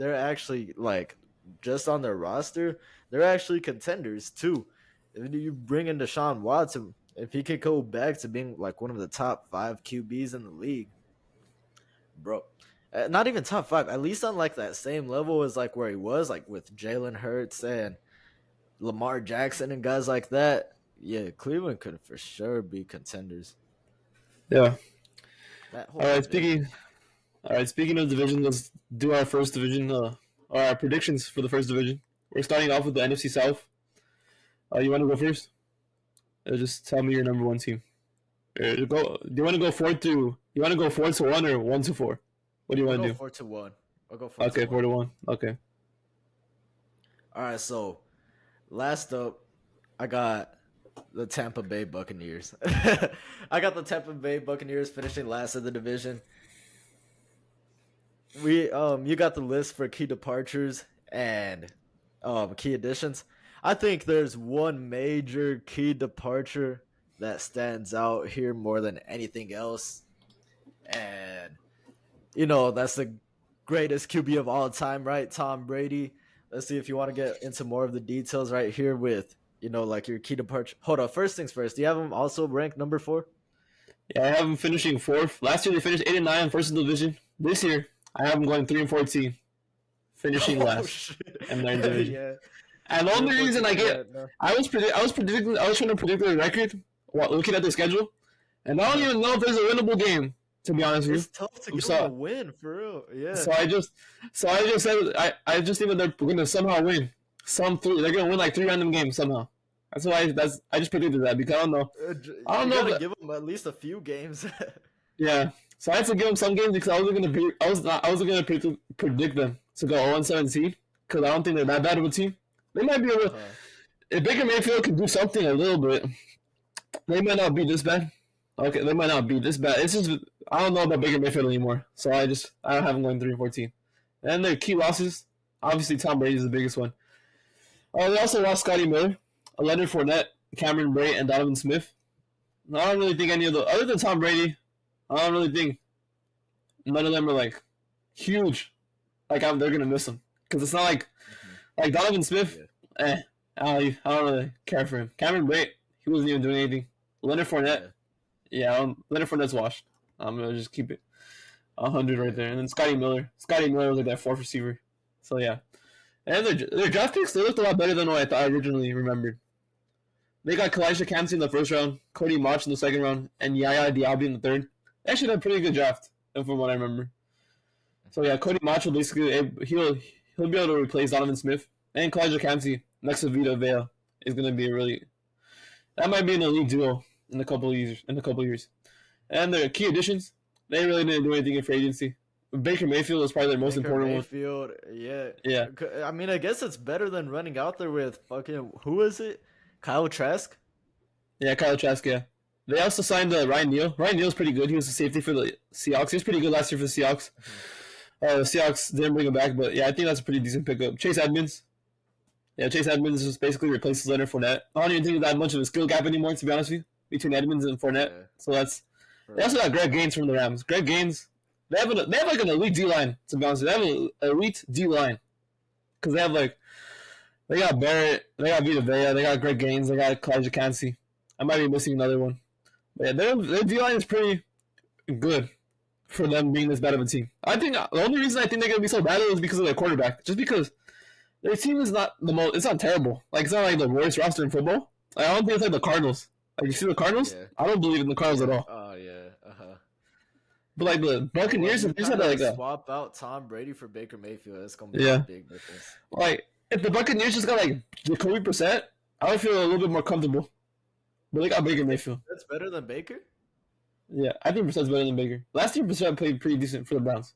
actually like, just on their roster, they're actually contenders too. If you bring in Deshaun Watson, if he could go back to being like one of the top 5 QBs in the league, bro, not even top 5, at least on like that same level as like where he was, like with Jalen Hurts and Lamar Jackson and guys like that. Yeah, Cleveland could for sure be contenders. Yeah. All right, speaking of division, let's do our first division, or our predictions for the first division. We're starting off with the NFC South. You want to go first? Just tell me your number 1 team. Do you want to go 4-1 or 1-4? What do you want to do? 4-1. I'll go 4-1. Okay, 4-1. Okay. All right, so last up, I got the Tampa Bay Buccaneers. I got the Tampa Bay Buccaneers finishing last of the division. You got the list for key departures and key additions. I think there's one major key departure that stands out here more than anything else. And, that's the greatest QB of all time, right? Tom Brady. Let's see if you want to get into more of the details right here with, like your key departure. Hold on. First things first. Do you have him also ranked number 4? Yeah, I have him finishing 4th. Last year they finished 8-9 first in the division. This year I have him going 3-14, finishing last in their division. Yeah. And the only reason I was trying to predict their record looking at the schedule, and I don't even know if there's a winnable game. To be honest with you, it's tough to get a win for real. Yeah. So I just said I just think that they're going to somehow win. They're going to win like 3 random games somehow. That's why I just predicted that because I don't know. I don't know. Give them at least a few games. Yeah. So I had to give them some games because I wasn't going to predict them to go 0-17 because I don't think they're that bad of a team. They might be able. If Baker Mayfield can do something a little bit, they might not be this bad. Okay, they might not be this bad. It's just I don't know about Baker Mayfield anymore, so I don't have him going 3-14. And their key losses, obviously Tom Brady is the biggest one. They also lost Scotty Miller, Leonard Fournette, Cameron Brate, and Donovan Smith. I don't really think any of those, other than Tom Brady, I don't really think none of them are like huge. Like they're gonna miss him because it's not like Donovan Smith. I don't really care for him. Cameron Brate, he wasn't even doing anything. Leonard Fournette, Leonard Fournette's washed. I'm gonna just keep it 100 right there. And then Scotty Miller was like that 4th receiver. So yeah, and their draft picks, they looked a lot better than what I originally remembered. They got Kalijah Campbell in the first round, Cody Mach in the second round, and Yaya Diaby in the third. They actually had a pretty good draft, from what I remember. So yeah, Cody Mach will basically he'll be able to replace Donovan Smith, and Kalijah Campbell next to Vita Vea is going to be that might be an elite duo in a couple of years. And their key additions, they really didn't do anything in free agency. Baker Mayfield was probably their most important Mayfield, one. Yeah. I mean, I guess it's better than running out there with fucking who is it? Kyle Trask. Yeah, Kyle Trask. Yeah. They also signed Ryan Neal. Ryan Neal's pretty good. He was a safety for the Seahawks. He was pretty good last year for the Seahawks. The Seahawks didn't bring him back, but yeah, I think that's a pretty decent pickup. Chase Edmonds. Yeah, Chase Edmonds just basically replaces Leonard Fournette. I don't even think there's that much of a skill gap anymore, to be honest with you, between Edmonds and Fournette. Yeah. So they also got Greg Gaines from the Rams. Greg Gaines, they have like an elite D line, to be honest with you. They have an elite D line. Because they got Barrett, they got Vita Vea, they got Greg Gaines, they got Kalijah Campbell. I might be missing another one. But yeah, their D line is pretty good for them being this bad of a team. I think the only reason I think they're going to be so bad is because of their quarterback. Just because their team is not it's not terrible. Like, it's not like the worst roster in football. Like, I don't think it's like the Cardinals. Like, you see the Cardinals? Yeah. I don't believe in the Cardinals at all. Oh, yeah. But like the Buccaneers, if they had like swap out Tom Brady for Baker Mayfield, it's gonna be a big difference. Like, if the Buccaneers just got like Jacoby Brissett, I would feel a little bit more comfortable. But they got Baker Mayfield. That's better than Baker? Yeah, I think Brissett's better than Baker. Last year Brissett played pretty decent for the Browns.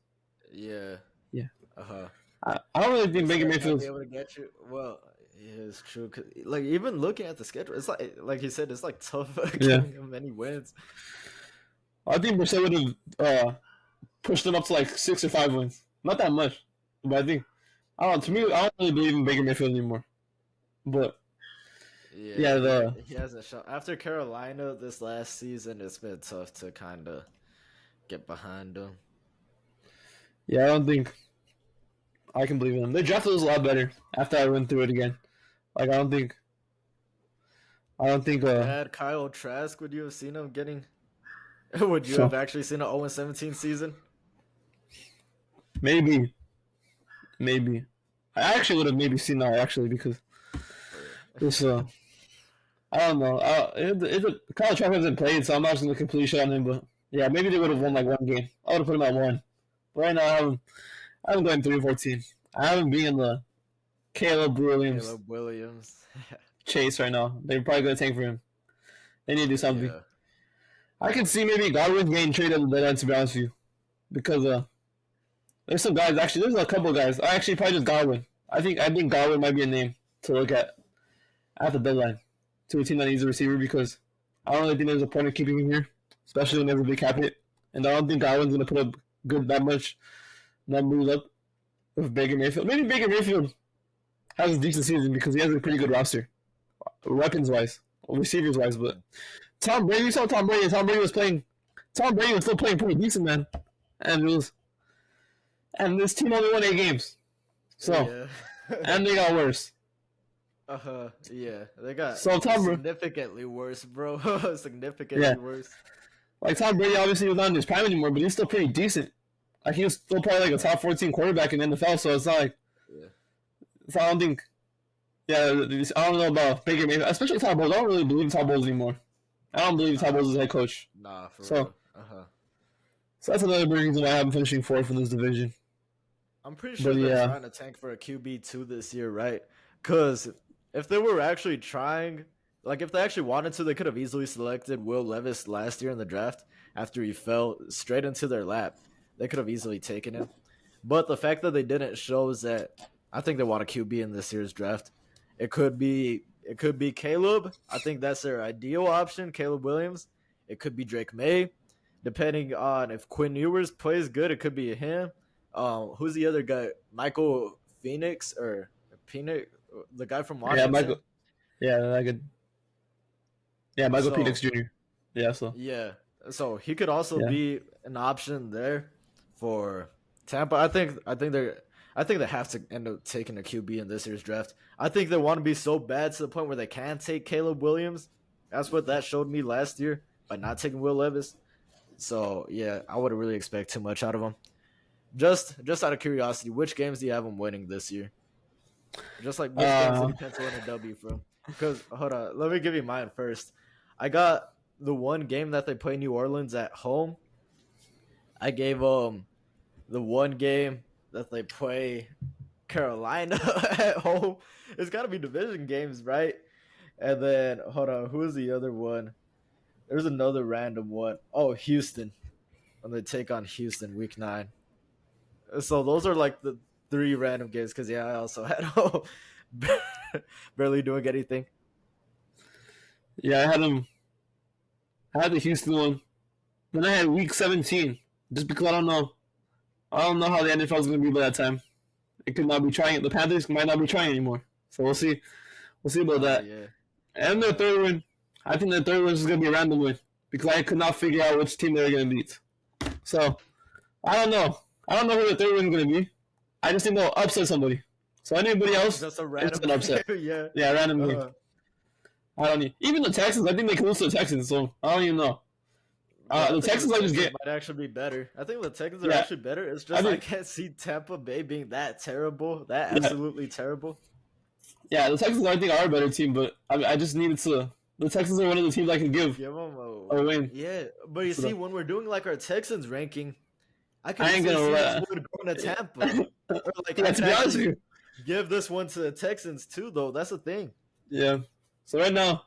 Yeah. I don't really think Baker Mayfield's able to get you. Well, yeah, it's true. Like, even looking at the schedule, it's like he said, it's like tough getting him any wins. I think Brissett would have pushed them up to like 6 or 5 wins. Not that much, but I think to me, I don't really believe in Baker Mayfield anymore. But he hasn't shown after Carolina this last season. It's been tough to kind of get behind him. Yeah, I don't think I can believe in them. Their draft was a lot better after I went through it again. Like, I don't think. Had Kyle Trask, would you have seen him getting? Would you have actually seen an 0-17 season? Maybe. I actually would have maybe seen that, actually, because this, I don't know. Kyle Trask hasn't played, so I'm not just going to completely shit on him, but yeah, maybe they would have won like one game. I would have put him at 1. But right now, I haven't gone 3-14. I haven't been in the Caleb Williams chase right now. They're probably going to tank for him. They need to do something. Yeah. I can see maybe Godwin getting traded at the deadline, to be honest with you. Because there's some guys, actually, there's a couple of guys. Actually, probably just Godwin. I think Godwin might be a name to look at the deadline to a team that needs a receiver, because I don't really think there's a point of keeping him here, especially when there's a big cap hit. And I don't think Godwin's going to put up that much numbers up with Baker Mayfield. Maybe Baker Mayfield has a decent season because he has a pretty good roster, weapons-wise, receivers-wise, but Tom Brady, you saw Tom Brady. Tom Brady was still playing pretty decent, man. And this team only won 8 games. So, and they got worse. Yeah. They got significantly worse, bro. Significantly worse. Like, Tom Brady obviously was not in his prime anymore, but he's still pretty decent. Like, he was still probably like a top 14 quarterback in the NFL, so it's not like. Yeah. So I don't think. Yeah, I don't know about Baker Mayfield, especially Todd Bowles. I don't really believe in Todd Bowles anymore. I don't believe Todd Bowles is head coach. Nah, for real. So that's another big reason why I'm finishing 4th in this division. I'm pretty sure they're trying to tank for a QB2 this year, right? Because if they were actually trying, like if they actually wanted to, they could have easily selected Will Levis last year in the draft after he fell straight into their lap. They could have easily taken him. But the fact that they didn't shows that I think they want a QB in this year's draft. It could be Caleb. I think that's their ideal option, Caleb Williams. It could be Drake May. Depending on if Quinn Ewers plays good, it could be him. Who's the other guy? Michael Phoenix or Penix, the guy from Washington? Michael Penix Jr. So he could also be an option there for Tampa. I think they have to end up taking a QB in this year's draft. I think they want to be so bad to the point where they can take Caleb Williams. That's what that showed me last year by not taking Will Levis. So, yeah, I wouldn't really expect too much out of them. Just out of curiosity, which games do you have them winning this year? Just like which games did you pencil in a W from? Because hold on, let me give you mine first. I got the one game that they play New Orleans at home. I gave the one game that they play Carolina at home. It's got to be division games, right? And then hold on, who is the other one? There's another random one. Oh, Houston when they take on Houston week 9. So those are like the 3 random games. Because yeah, I also had barely doing anything. Yeah, I had the Houston one. Then I had week 17. Just because I don't know. I don't know how the NFL is going to be by that time. It could not be trying. The Panthers might not be trying anymore. So we'll see. We'll see about that. Yeah. And their third win. I think their third win is going to be a random win. Because I could not figure out which team they were going to beat. So, I don't know. I don't know who the third win is going to be. I just think they'll upset somebody. So anybody else, just a random it's an upset. Yeah, random game. I don't even the Texans. I think they can lose to the Texans. So I don't even know. The Texans I just get might actually be better. I think the Texans are actually better. It's just I can't see Tampa Bay being that terrible, absolutely terrible. Yeah, the Texans I think are a better team, but I just needed to. The Texans are one of the teams I can give them a win. Yeah, but you see, when we're doing like our Texans ranking, I ain't gonna see this one going to Tampa. Or like, to be honest with you, give this one to the Texans too, though. That's the thing. Yeah. So right now,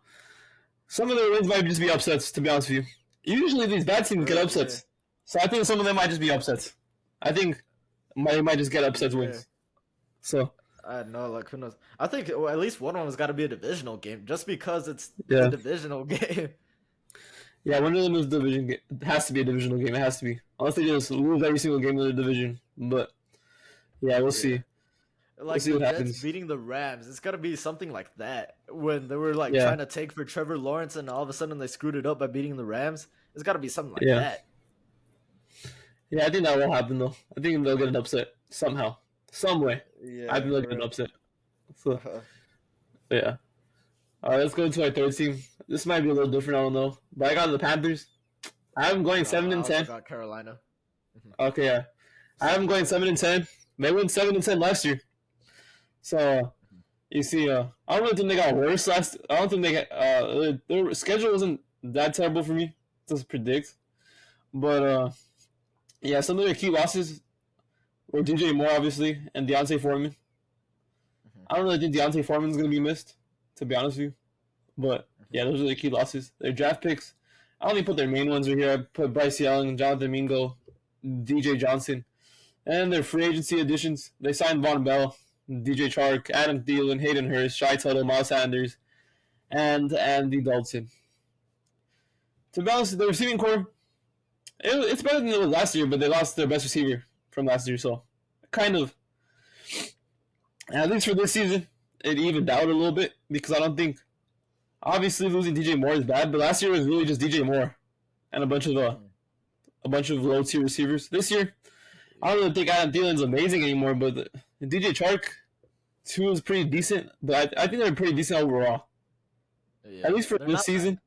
some of their wins might just be upsets. To be honest with you, usually these bad teams get upsets. Yeah. So I think some of them might just be upsets. I think they might just get upsets wins. So I don't know, like who knows? I think at least one of them's got to be a divisional game, just because it's a divisional game. Yeah, one of them is division game. It has to be a divisional game. It has to be, unless they just lose every single game in the division. But yeah, we'll see. Like we'll see the what Jets happens. beating the Rams, it's got to be something like that. When they were like trying to take for Trevor Lawrence, and all of a sudden they screwed it up by beating the Rams. It's got to be something like that. Yeah, I think that will happen though. I think they'll get an upset somehow, some way. Yeah, I think they'll get an upset. So, yeah. All right, let's go to our third team. This might be a little different. I don't know, but I got the Panthers. I'm going 7-10. I got Carolina. Okay, yeah. I'm going 7-10. They went 7-10 last year. So you see, I don't really think they got worse last. I don't think they got. Their schedule wasn't that terrible for me to predict, but yeah, some of their key losses were DJ Moore, obviously, and Deontay Foreman. I don't really think Deontay Foreman's gonna be missed, to be honest with you. But yeah, those are the key losses. Their draft picks, I only put their main ones right here. I put Bryce Young, Jonathan Mingo, DJ Johnson. And their free agency additions, they signed Von Bell, DJ Chark, Adam Thielen, Hayden Hurst, Shai Tuttle, Miles Sanders, and Andy Dalton. To be honest, the receiving core, it's better than it was last year, but they lost their best receiver from last year, so kind of. At least for this season, it evened out a little bit, because I don't think, obviously losing DJ Moore is bad, but last year was really just DJ Moore and a bunch of low tier receivers. This year, I don't really think Adam Thielen's amazing anymore, but DJ Chark, too, is pretty decent. But I think they're pretty decent overall. Yeah, at least for this season.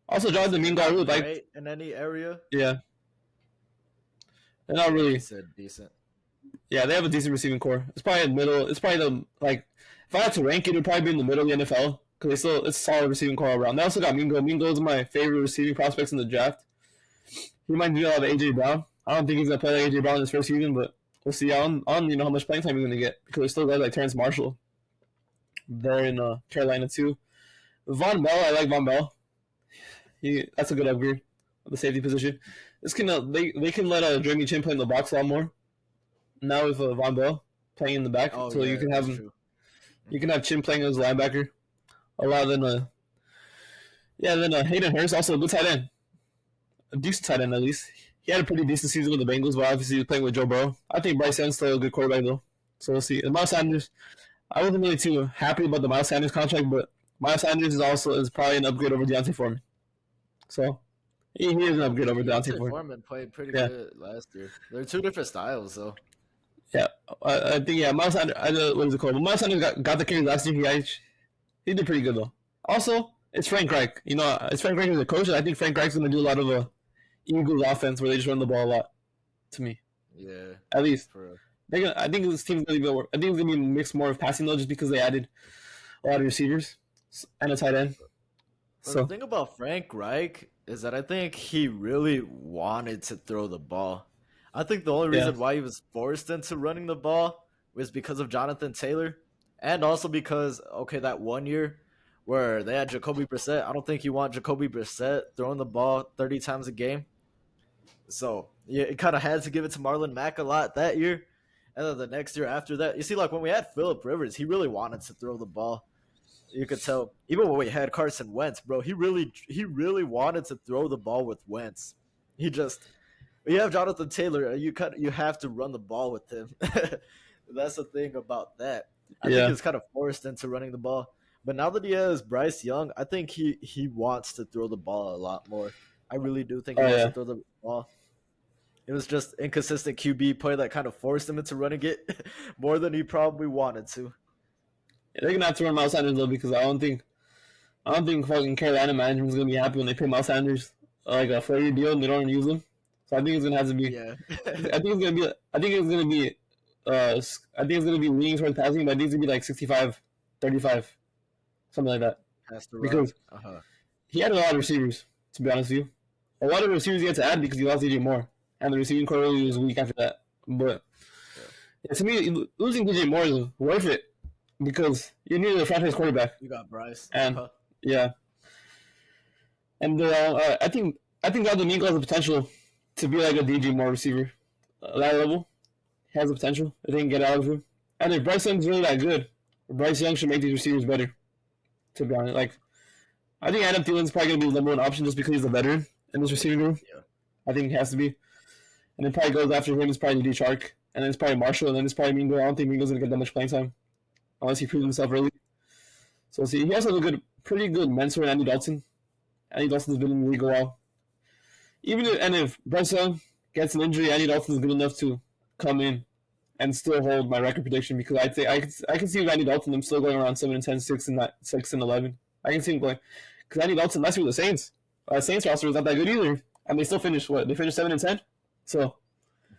Also, Jonathan Mingo, I really like. In any area? Yeah. They're not really. Decent. Yeah, they have a decent receiving core. It's probably in the middle. It's probably if I had to rank it, it would probably be in the middle of the NFL. Because it's a solid receiving core all around. They also got Mingo. Mingo is my favorite receiving prospects in the draft. He might do a lot of A.J. Brown. I don't think he's going to play like A.J. Brown in his first season, but we'll see. I don't how much playing time he's going to get, because there's still guys like Terrence Marshall there in Carolina too. Von Bell, I like Von Bell. That's a good upgrade of the safety position. This can they can let Jeremy Chin play in the box a lot more now with Von Bell playing in the back, so you can have him. True. You can have Chin playing as a linebacker a lot. Then Hayden Hurst, also a good tight end. A decent tight end, at least. He had a pretty decent season with the Bengals, but obviously he was playing with Joe Burrow. I think Bryce Young's still a good quarterback, though. So we'll see. And Miles Sanders, I wasn't really too happy about the Miles Sanders contract, but Miles Sanders is probably an upgrade over Deontay Foreman. So he is an upgrade over Deontay Foreman. Foreman played pretty good last year. They're two different styles, though. Yeah, I think, Miles Sanders, what is it called? But Miles Sanders got the carry last year. He did pretty good, though. Also, it's Frank Reich. It's Frank Reich as a coach, and I think Frank Reich's going to do a lot of Eagles offense where they just run the ball a lot, to me. Yeah. At least. I think this team's gonna be. I think it's gonna be mixed more of passing though, just because they added a lot of receivers and a tight end. Well, the So thing about Frank Reich is that I think he really wanted to throw the ball. I think the only yeah, reason why he was forced into running the ball was because of Jonathan Taylor, and also because okay, that 1 year where they had Jacoby Brissett. I don't think you want Jacoby Brissett throwing the ball 30 times a game. So yeah, it kind of had to give it to Marlon Mack a lot that year, and then the next year after that, you see, like when we had Phillip Rivers, he really wanted to throw the ball. You could tell even when we had Carson Wentz, bro, he really wanted to throw the ball with Wentz. He just you have Jonathan Taylor, you have to run the ball with him. That's the thing about that. I think yeah, he's kind of forced into running the ball. But now that he has Bryce Young, I think he wants to throw the ball a lot more. I really do think he oh wants to yeah, throw the ball. It was just inconsistent QB play that kind of forced him into running it more than he probably wanted to. they're gonna have to run Miles Sanders though because I don't think fucking Carolina management's gonna be happy when they pay Miles Sanders like a 4-year deal and they don't use him. So I think it's gonna have to be. Yeah. I think it's gonna be. I think it's gonna be. I think it's gonna be leaning towards passing, but it needs to be like 65, 35, something like that. Has to run. Because Uh-huh. he had a lot of receivers. To be honest with you, a lot of receivers he had to add because he lost DJ Moore, and the receiving core really was weak after that. But Yeah. yeah, to me, losing DJ Moore is worth it because you need a franchise quarterback, You got Bryce. and Uh-huh. yeah, and I think that Domingo has the potential to be like a DJ Moore receiver. That level has the potential. If they can get out of him, and if Bryce Young's really that good, Bryce Young should make these receivers better. To be honest, like I think Adam Thielen's probably gonna be the number one option just because he's a veteran in this receiving room. Yeah. I think he has to be, and then probably goes after him is probably D Chark, and then it's probably Marshall, and then it's probably Mingo. I don't think Mingo's gonna get that much playing time unless he proves himself early. So see, he has a pretty good mentor in Andy Dalton. Andy Dalton's been in the league a while. If Bryce Young gets an injury, Andy Dalton is good enough to come in and still hold my record prediction because I'd say I can see with Andy Dalton them still going around 7-10, 6-11. I can see him going because Andy Dalton last year with the Saints. Saints roster was not that good either, and they still finished what? They finished 7-10. So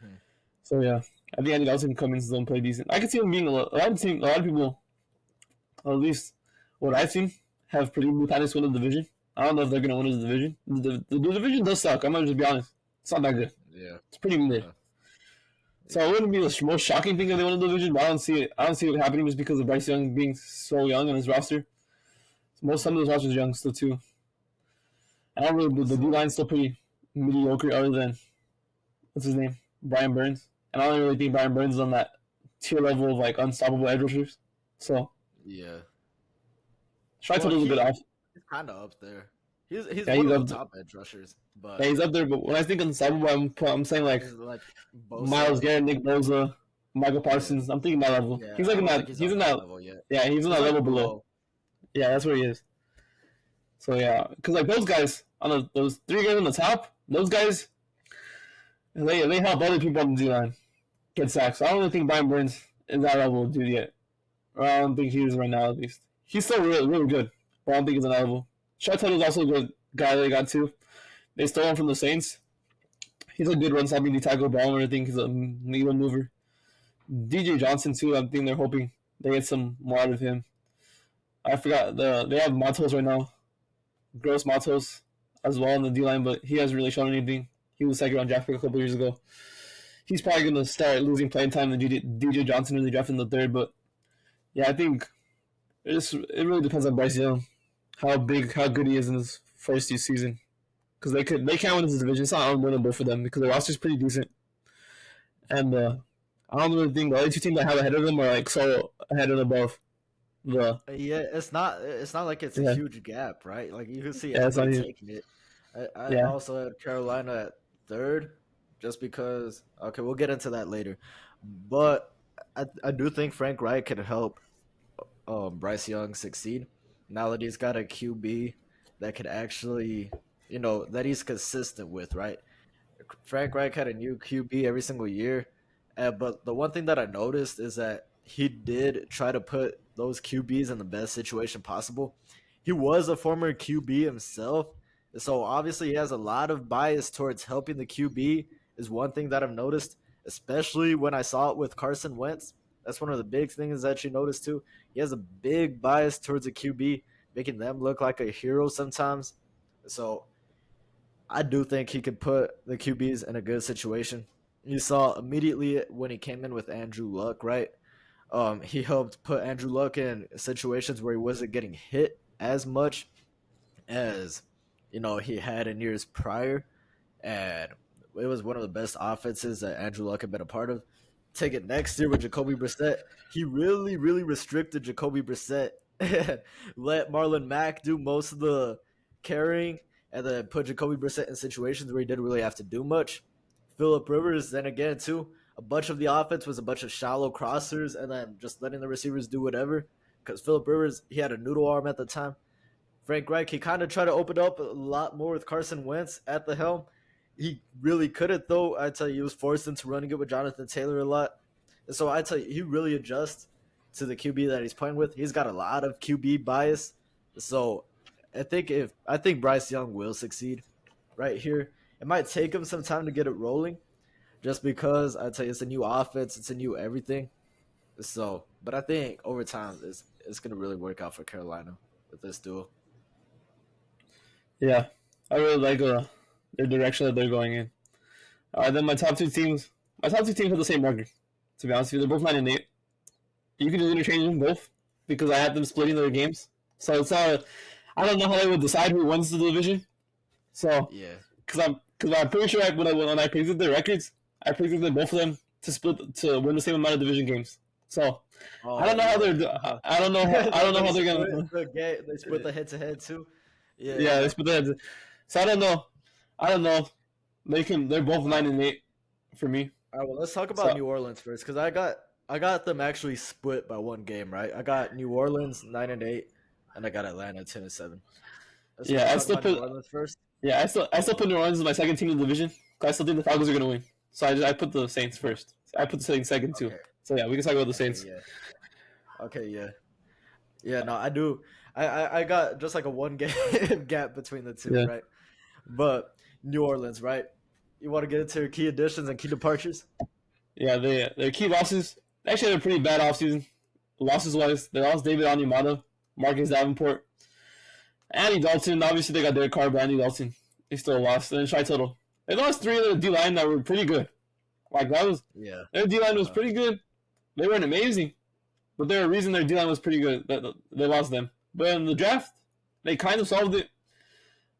Mhm. so yeah, I think Andy Dalton can come in and play decent. I can see him being a lot of people, or at least what I've seen, have predicted the Panthers win the division. I don't know if they're gonna win the division. The division does suck. I'm gonna just be honest. It's not that good. Yeah. It's pretty mid. Uh, So it wouldn't be the most shocking thing if they won the division, but I don't see it. I don't see it happening just because of Bryce Young being so young in his roster. Some of those rosters are young still too. I don't really. The D line's still pretty mediocre, other than what's his name, Brian Burns. And I don't really think Brian Burns is on that tier level of like unstoppable edge rushers. So Yeah. try to Well, a little bit off. he's kind of up there. He's Yeah, one he's of up. the top edge rushers, Yeah, but he's up there. But when I think unstoppable, I'm saying like he's like Miles Bosa. Garrett, Nick Bosa, Michael Yeah. Parsons. I'm thinking that level. Yeah. He's I like in don't that. think he's He's on in that that. level yet. Yeah, he's in He's that like level below. below. Yeah, that's where he is. So yeah, because like those guys those three guys on the top, those guys, they help other people on the D line get sacks. So I don't really think Brian Burns is that level of dude yet. Or I don't think he is right now at least. He's still really good, but I don't think he's on that level. Shot is also a good guy they got too. They stole him from the Saints. He's a good run stopping D tackle, but I don't really think he's a needle mover. DJ Johnson too. I think they're hoping they get some more out of him. I forgot they have Matos right now. Gross Matos as well in the D line, but he hasn't really shown anything. He was second round draft pick a couple years ago. He's probably gonna start losing playing time to DJ Johnson when they draft in the third. But yeah, I think it really depends on Bryce Young, how good he is in his first season. Because they can't win this division. It's not unwinnable for them because the roster's pretty decent. And I don't really think the other two teams I have ahead of them are like so ahead and above. The Yeah, it's not like it's a yeah huge gap, right? Like you can see yeah it's not anybody huge. taking it. I Yeah also had Carolina at third, just because. Okay, we'll get into that later, but I do think Frank Reich could help Bryce Young succeed now that he's got a QB that could actually, that he's consistent with, right? Frank Reich had a new QB every single year, but the one thing that I noticed is that he did try to put those QBs in the best situation possible. He was a former QB himself, so obviously he has a lot of bias towards helping the QB. Is one thing that I've noticed, especially when I saw it with Carson Wentz. That's one of the big things that you notice too. He has a big bias towards a QB, making them look like a hero sometimes. So I do think he could put the QBs in a good situation. You saw immediately when he came in with Andrew Luck, right? He helped put Andrew Luck in situations where he wasn't getting hit as much as he had in years prior, and it was one of the best offenses that Andrew Luck had been a part of. Take it next year with Jacoby Brissett. He really, really restricted Jacoby Brissett and let Marlon Mack do most of the carrying, and then put Jacoby Brissett in situations where he didn't really have to do much. Philip Rivers, then again, too, a bunch of the offense was a bunch of shallow crossers and then just letting the receivers do whatever. Because Philip Rivers, he had a noodle arm at the time. Frank Reich, he kind of tried to open up a lot more with Carson Wentz at the helm. He really couldn't, though. I tell you, he was forced into running it with Jonathan Taylor a lot. And so I tell you, he really adjusts to the QB that he's playing with. He's got a lot of QB bias. So I think Bryce Young will succeed right here. It might take him some time to get it rolling, just because I tell you it's a new offense, it's a new everything. So, but I think over time it's gonna really work out for Carolina with this duo. Yeah, I really like the direction that they're going in. Then my top two teams have the same record. To be honest with you, they're both 9-8. You can just interchange them both because I had them splitting their games. So it's not. I don't know how they would decide who wins the division. So Yeah. because I'm pretty sure when I predicted their records, I predicted both of them to win the same amount of division games. So I don't know how they're. I don't know. I don't know how they're gonna. They split the head-to-head too. Yeah. Yeah, they split the. So I don't know. I don't know. They're both 9-8 for me. All right, well, let's talk about So New Orleans first, because I got them actually split by one game, right? I got New Orleans 9-8, and I got Atlanta 10-7. Let's yeah, I talk still about New put Orleans first. yeah I still put New Orleans as my second team in the division. 'Cause I still think the Falcons are gonna win. So I put the Saints first. I put the Saints second too. Okay. So yeah, we can talk about the Okay. Saints. Yeah. Okay. Yeah. Yeah. No, I do. I got just like a one game gap between the two, Yeah, right? But New Orleans, right? You want to get into your key additions and key departures? yeah. Their key losses. They actually had a pretty bad offseason. Losses wise, they lost David Onyemata, Marcus Davenport, Andy Dalton. Obviously, they got Derek Carr, but Andy Dalton they still lost. And then Shy Total. They lost three of their D line that were pretty good. Like that was Yeah. their D line was Uh, pretty good. They weren't amazing, but there a reason their D line was pretty good. That they lost them. But in the draft, they kind of solved it.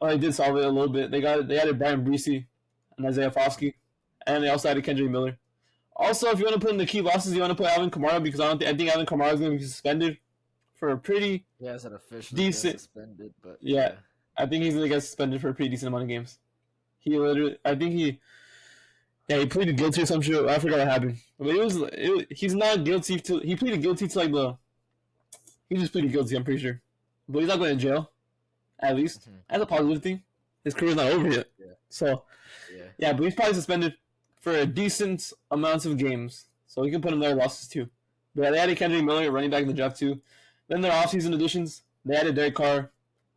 Oh, they did solve it a little bit. They added Brian Breesy and Isaiah Foskey, and they also added Kendrick Miller. Also, if you want to put in the key losses, you want to put Alvin Kamara because I think Alvin Kamara is going to be suspended for a pretty he hasn't officially been decent. suspended, but Yeah, yeah. I think he's going to get suspended for a pretty decent amount of games. I think he pleaded guilty or some shit. I forgot what happened, but he's not guilty to. He pleaded guilty to he just pleaded guilty. I'm pretty sure, but he's not going to jail. At least Mhm. that's a positive thing. His career's not over yet. Yeah. So Yeah. yeah, but he's probably suspended for a decent amount of games. So we can put him there losses too. But yeah, they added Kendrick Miller, running back in the draft too. Then their offseason additions, they added Derek Carr,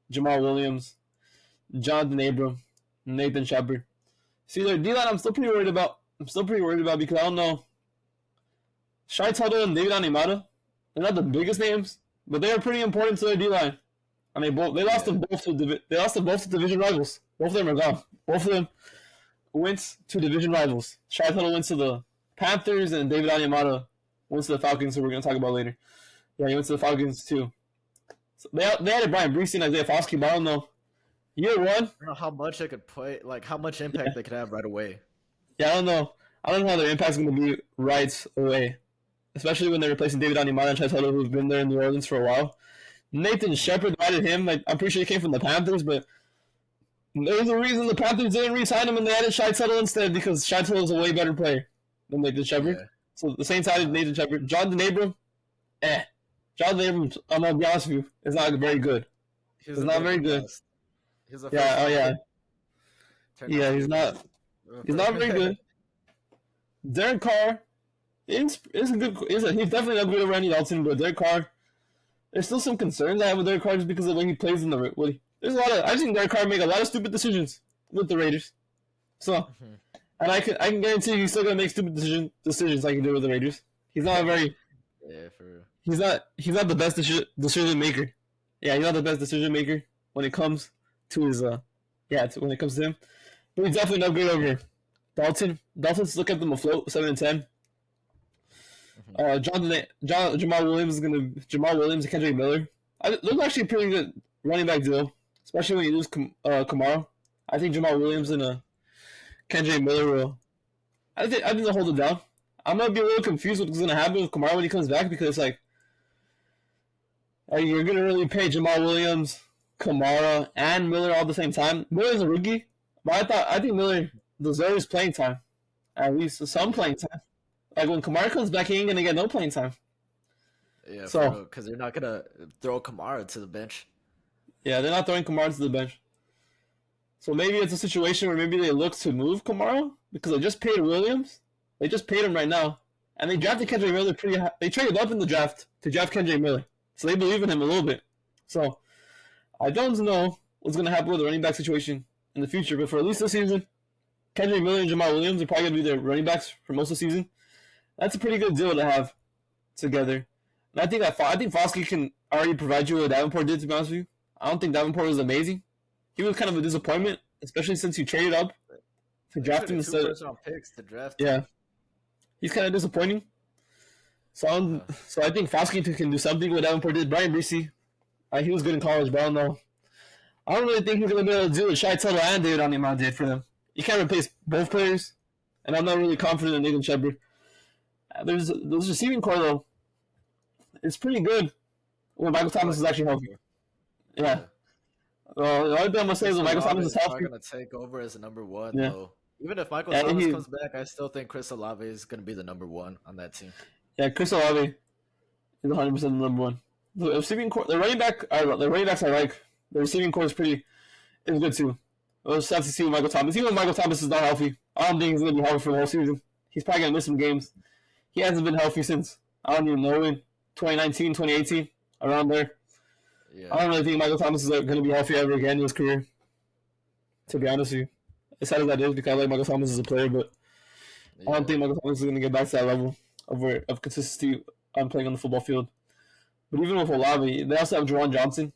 Jamal Williams, Jonathan Abram, Nathan Shepard. See their D line I'm still pretty worried about. Because I don't know. Shai Tuttle and David Animata, they're not the biggest names, but they are pretty important to their D line. I mean, they lost them both to division rivals. Both of them are gone. Both of them went to division rivals. Shai Tuttle went to the Panthers, and David Onyemata went to the Falcons, who we're going to talk about later. Yeah, he went to the Falcons too. So they added Brian Breesy and Isaiah Foskey, but I don't know. Year one, I don't know how much they could play, like how much impact they could have right away. yeah, I don't know. I don't know how their impact's going to be right away, especially when they're replacing David Onyemata and Shai Tuttle, who've been there in New Orleans for a while. Nathan Shepard added him. I'm pretty sure he came from the Panthers, but there's a reason the Panthers didn't re-sign him and they added Shai Tuttle instead because Shai Tuttle is a way better player than Nathan Shepard. Yeah. So the Saints added Nathan Shepard. Jonathan Abram, Jonathan Abram, I'm going to be honest with you, is not very good. He's It's a not bit very of a good. bust. He's a Yeah, first oh yeah. round pick. Turned out Yeah, to he's be a not bust. he's not very good. Derek Carr is a good he's definitely not good over Randy Dalton, but Derek Carr, there's still some concerns I have with Derek Carr just because of the way he plays in there's a lot of I've seen Derek Carr make a lot of stupid decisions with the Raiders. So Mhm. And I can guarantee you he's still gonna make stupid decisions like he did with the Raiders. He's not a very Yeah, for real. he's not the best decision maker. Yeah, he's not the best decision maker when it comes to his when it comes to him. But he's definitely no good over Dalton. Dolphins look at them afloat, 7-10. Jamal Williams Jamal Williams and Kendrick Miller. Those are actually a pretty good running back duo, especially when you lose Kamara. I think Jamal Williams and Kendrick Miller will. I think they'll hold it down. I'm gonna be a little confused with what's gonna happen with Kamara when he comes back because like you're gonna really pay Jamal Williams, Kamara, and Miller all at the same time. Miller's a rookie, but I think Miller deserves playing time, at least some playing time. Like when Kamara comes back, he ain't gonna get no playing time. Yeah, so because they're not gonna throw Kamara to the bench. Yeah, they're not throwing Kamara to the bench. So maybe it's a situation where maybe they look to move Kamara because they just paid Williams. They just paid him right now, and they drafted Kendrick Miller pretty high. They traded up in the draft to draft Kendrick Miller, so they believe in him a little bit. So I don't know what's gonna happen with the running back situation in the future, but for at least this season, Kendrick Miller and Jamal Williams are probably gonna be their running backs for most of the season. That's a pretty good deal to have together. And I think Foskey can already provide you what Davenport did, to be honest with you. I don't think Davenport was amazing. He was kind of a disappointment, especially since you traded up to draft him instead. Picks to draft. Yeah, he's kind of disappointing. So I think Foskey can do something with Davenport did. Brian Breesy, he was good in college, but I don't know. I don't really think he's going to be able to do what Shai Tuttle and David Onyema did for them. You can't replace both players, and I'm not really confident in Nathan Shepard. There's receiving core though. It's pretty good when Michael Thomas is actually healthy. Yeah. Well, the only thing I'm gonna say is when Michael Thomas is healthy, going to take over as the number one. Yeah. Though. Even if Michael Thomas comes back, I still think Chris Olave is going to be the number one on that team. Yeah, Chris Olave is 100% the number one. The receiving core, the running backs I like. The receiving core is good too. We'll just have to see with Michael Thomas. Even when Michael Thomas is not healthy, I don't think he's going to be healthy for the whole season. He's probably going to miss some games. He hasn't been healthy since, I don't even know, in 2019, 2018, around there. Yeah. I don't really think Michael Thomas is going to be healthy ever again in his career, to be honest with you. As sad as that is, because I like Michael Thomas as a player, but I don't think Michael Thomas is going to get back to that level of consistency on playing on the football field. But even with Olave, they also have Juwan Johnson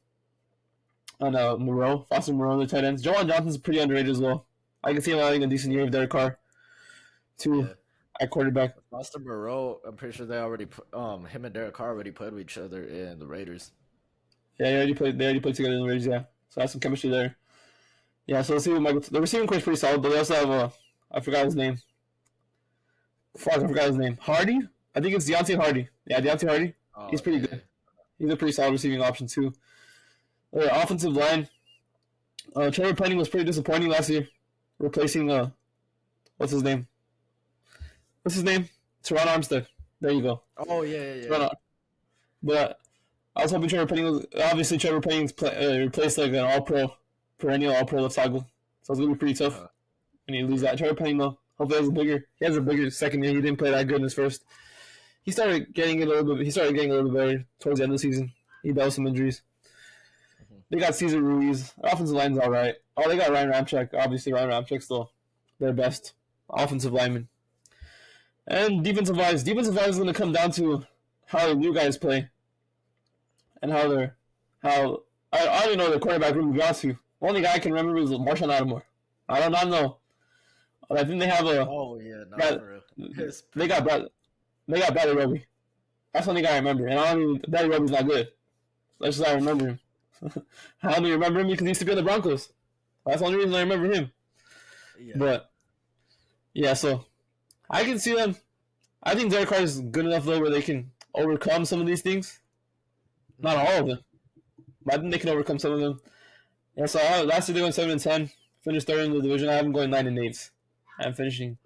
and Moreau, Foster Moreau, the tight ends. Juwan Johnson's pretty underrated as well. I can see him having a decent year with Derek Carr, too. Yeah. At quarterback, Foster Moreau, I'm pretty sure they already him and Derek Carr already played with each other in the Raiders. Yeah, they already played together in the Raiders. Yeah, so that's some chemistry there. Yeah, so let's see what Michael. The receiving core is pretty solid, but they also have I forgot his name. Fuck, I forgot his name. Hardy, I think it's Deontay Hardy. Yeah, Deontay Hardy. He's pretty good. He's a pretty solid receiving option too. The offensive line. Trevor Penning was pretty disappointing last year, replacing what's his name? Teron Armstead. There you go. Oh, yeah. But I was hoping Trevor Penning was... Obviously, Trevor Penning's replaced like an all-pro, perennial all-pro left tackle. So it's going to be pretty tough when you lose that. Trevor Penning, though, hopefully he has a bigger second year. He didn't play that good in his first. He started getting a little bit better towards the end of the season. He dealt with some injuries. They got Cesar Ruiz. Offensive line's all right. Oh, they got Ryan Ramczyk. Obviously, Ryan Ramczyk's still their best offensive lineman. And defensive wise is going to come down to how the new guys play, and I don't even know the quarterback room. To be honest with you, the only guy I can remember is Marshawn Lattimore. I do not know. I think they have a. Oh yeah, for real. They got Bradley Roby. That's the only guy I remember, and Bradley Roby's not good. That's just how I remember him. I only remember him because he used to be on the Broncos. That's the only reason I remember him. Yeah. But yeah, so. I can see them. I think Derek Carr is good enough, though, where they can overcome some of these things. Not all of them, but I think they can overcome some of them. Yeah, so last year they went 7-10, finished third in the division. I have them going 9-8. I'm finishing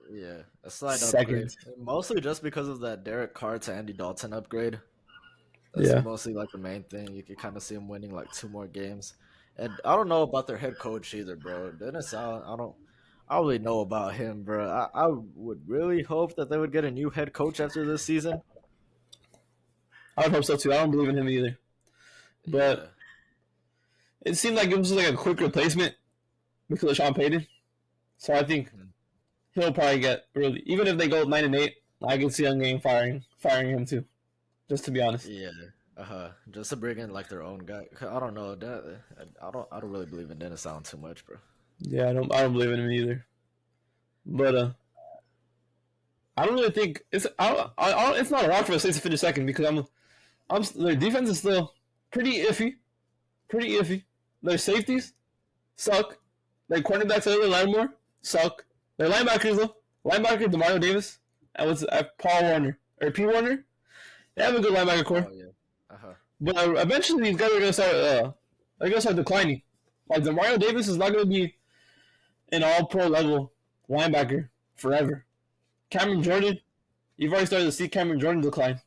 a slight second. Upgrade. Mostly just because of that Derek Carr to Andy Dalton upgrade. That's mostly like the main thing. You can kind of see them winning like 2 more games. And I don't know about their head coach either, bro. Dennis Allen, I don't really know about him, bro. I would really hope that they would get a new head coach after this season. I would hope so too. I don't believe in him either. But it seemed like it was like a quick replacement because of Sean Payton. So I think he'll probably get really. Even if they go 9-8, I can see Young firing him too. Just to be honest. Yeah. Just to bring in like their own guy. I don't know that. I don't really believe in Dennis Allen too much, bro. Yeah, I don't believe in him either. But I don't really think it's. It's not a lot for the Saints to finish second because their defense is still pretty iffy. Pretty iffy. Their safeties suck. Their cornerbacks, other than Lattimore, suck. Their linebackers, though. Linebacker, Demario Davis, and Paul Warner. Or P. Warner. They have a good linebacker core. Oh, yeah. But eventually, these guys are going to start declining. Like, Demario Davis is not going to be an all-pro level linebacker forever. Cameron Jordan, you've already started to see Cameron Jordan decline.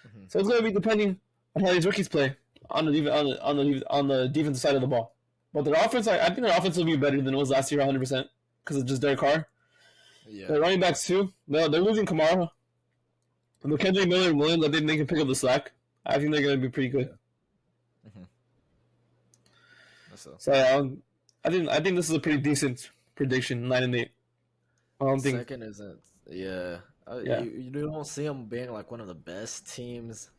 Mm-hmm. So it's going to be depending on how these rookies play on the defensive side of the ball. But their offense, I think their offense will be better than it was last year, 100%, because it's just Derek Carr. Yeah. Their running backs too. They're losing Kamara. And Kendrick Miller and Williams, I think they can pick up the slack. I think they're going to be pretty good. Yeah. So I think this is a pretty decent prediction, 9-8. I don't think second isn't. Yeah. You don't see them being like one of the best teams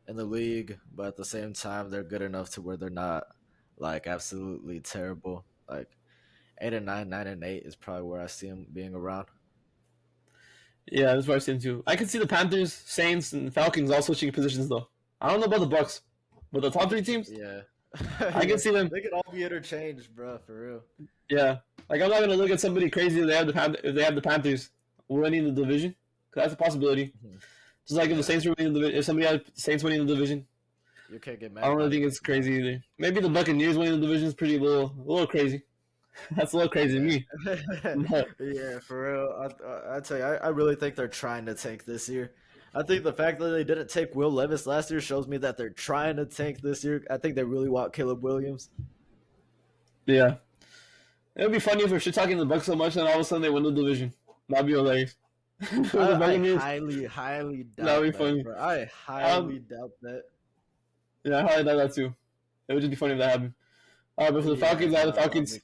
in the league, but at the same time, they're good enough to where they're not like absolutely terrible. Like 8-9, 9-8 is probably where I see them being around. Yeah, that's where I see them too. I can see the Panthers, Saints, and Falcons all switching positions though. I don't know about the Bucks, but the top three teams, yeah, I can see them. They could all be interchanged, bro, for real. Yeah, like I'm not gonna look at somebody crazy if they have the Panthers winning the division, because that's a possibility. Mm-hmm. Just like if the Saints were winning the division, if somebody had Saints winning the division, you can't get mad. I don't really think it's crazy either. Maybe the Buccaneers winning the division is a little crazy. That's a little crazy to me. Yeah, for real. I tell you, I really think they're trying to tank this year. I think the fact that they didn't take Will Levis last year shows me that they're trying to tank this year. I think they really want Caleb Williams. Yeah. It would be funny if we're shit talking the Bucs so much and all of a sudden they win the division. That'd be hilarious. I highly doubt that'd be funny. Bro. I highly doubt that. Yeah, I highly doubt that too. It would just be funny if that happened. But for the Falcons, I have the Falcons.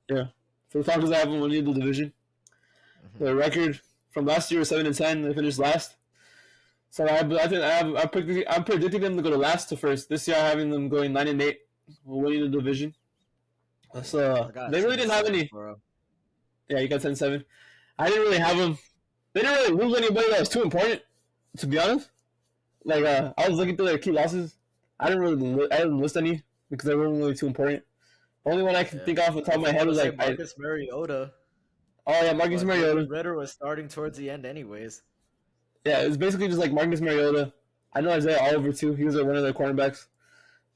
Yeah. For the Falcons, I have them winning the division. Mm-hmm. The record from last year was 7-10. They finished last. So I'm predicting them to go to last to first. This year, I'm having them going 9-8, winning the division. So they really didn't have any. Bro. Yeah, you got 10-7. I didn't really have them. They didn't really lose anybody that was too important, to be honest. Like I was looking through their key losses. I didn't list any because they weren't really too important. The only one I can think off the top of my head was like Marcus Mariota. Oh yeah, Marcus Mariota. Ritter was starting towards the end, anyways. Yeah, it was basically just like Marcus Mariota. I know Isaiah Oliver too. He was one of their cornerbacks.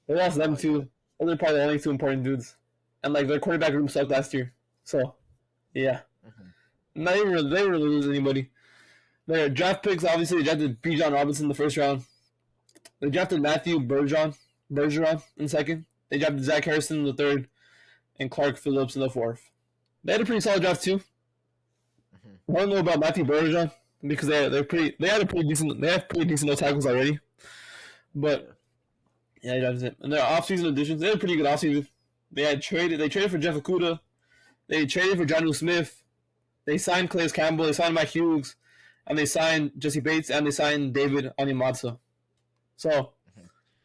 They lost them too. Those are probably the only two important dudes. And like their quarterback room sucked last year. So, yeah. Mm-hmm. They didn't really lose anybody. Their draft picks, obviously, they drafted Bijan Robinson in the first round. They drafted Matthew Bergeron in second. They drafted Zach Harrison in the third, and Clark Phillips in the fourth. They had a pretty solid draft too. Mm-hmm. I don't know about Matthew Bergeron because they have pretty decent tackles already. But yeah, that's it. And their offseason additions, they had a pretty good offseason. They traded for Jeff Okudah. They traded for Jonnu Smith. They signed Calais Campbell. They signed Mike Hughes. And they signed Jesse Bates. And they signed David Onyemata. So,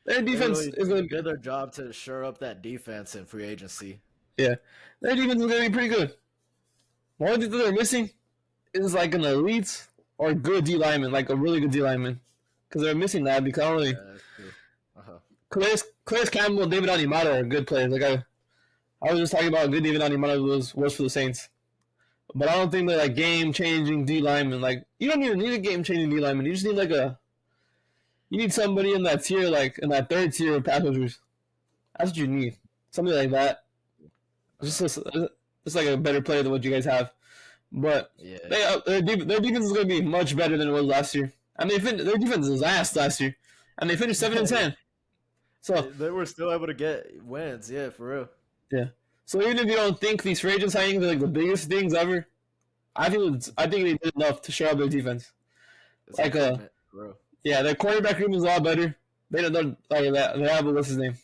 their defense is going to do their job to shore up that defense in free agency. Yeah. Their defense is going to be pretty good. The only thing that they're missing is like an elite or good D lineman, like a really good D lineman. Because they're missing that because not only Calais Campbell and David Onyemata are good players. Like I was just talking about how good David Onyemata was for the Saints. But I don't think they're like game-changing D linemen. Like you don't even need a game-changing D lineman. You just need you need somebody in that tier, like in that third tier of pass rushers. That's what you need. Somebody like that. Just like a better player than what you guys have. But their defense is going to be much better than it was last year. And their defense was ass last year. And they finished 7-10. So they were still able to get wins, yeah, for real. Yeah. So even if you don't think these free agent signings are like the biggest things ever, I think they did enough to shore up their defense. Yeah, their quarterback room is a lot better. They have what's his name?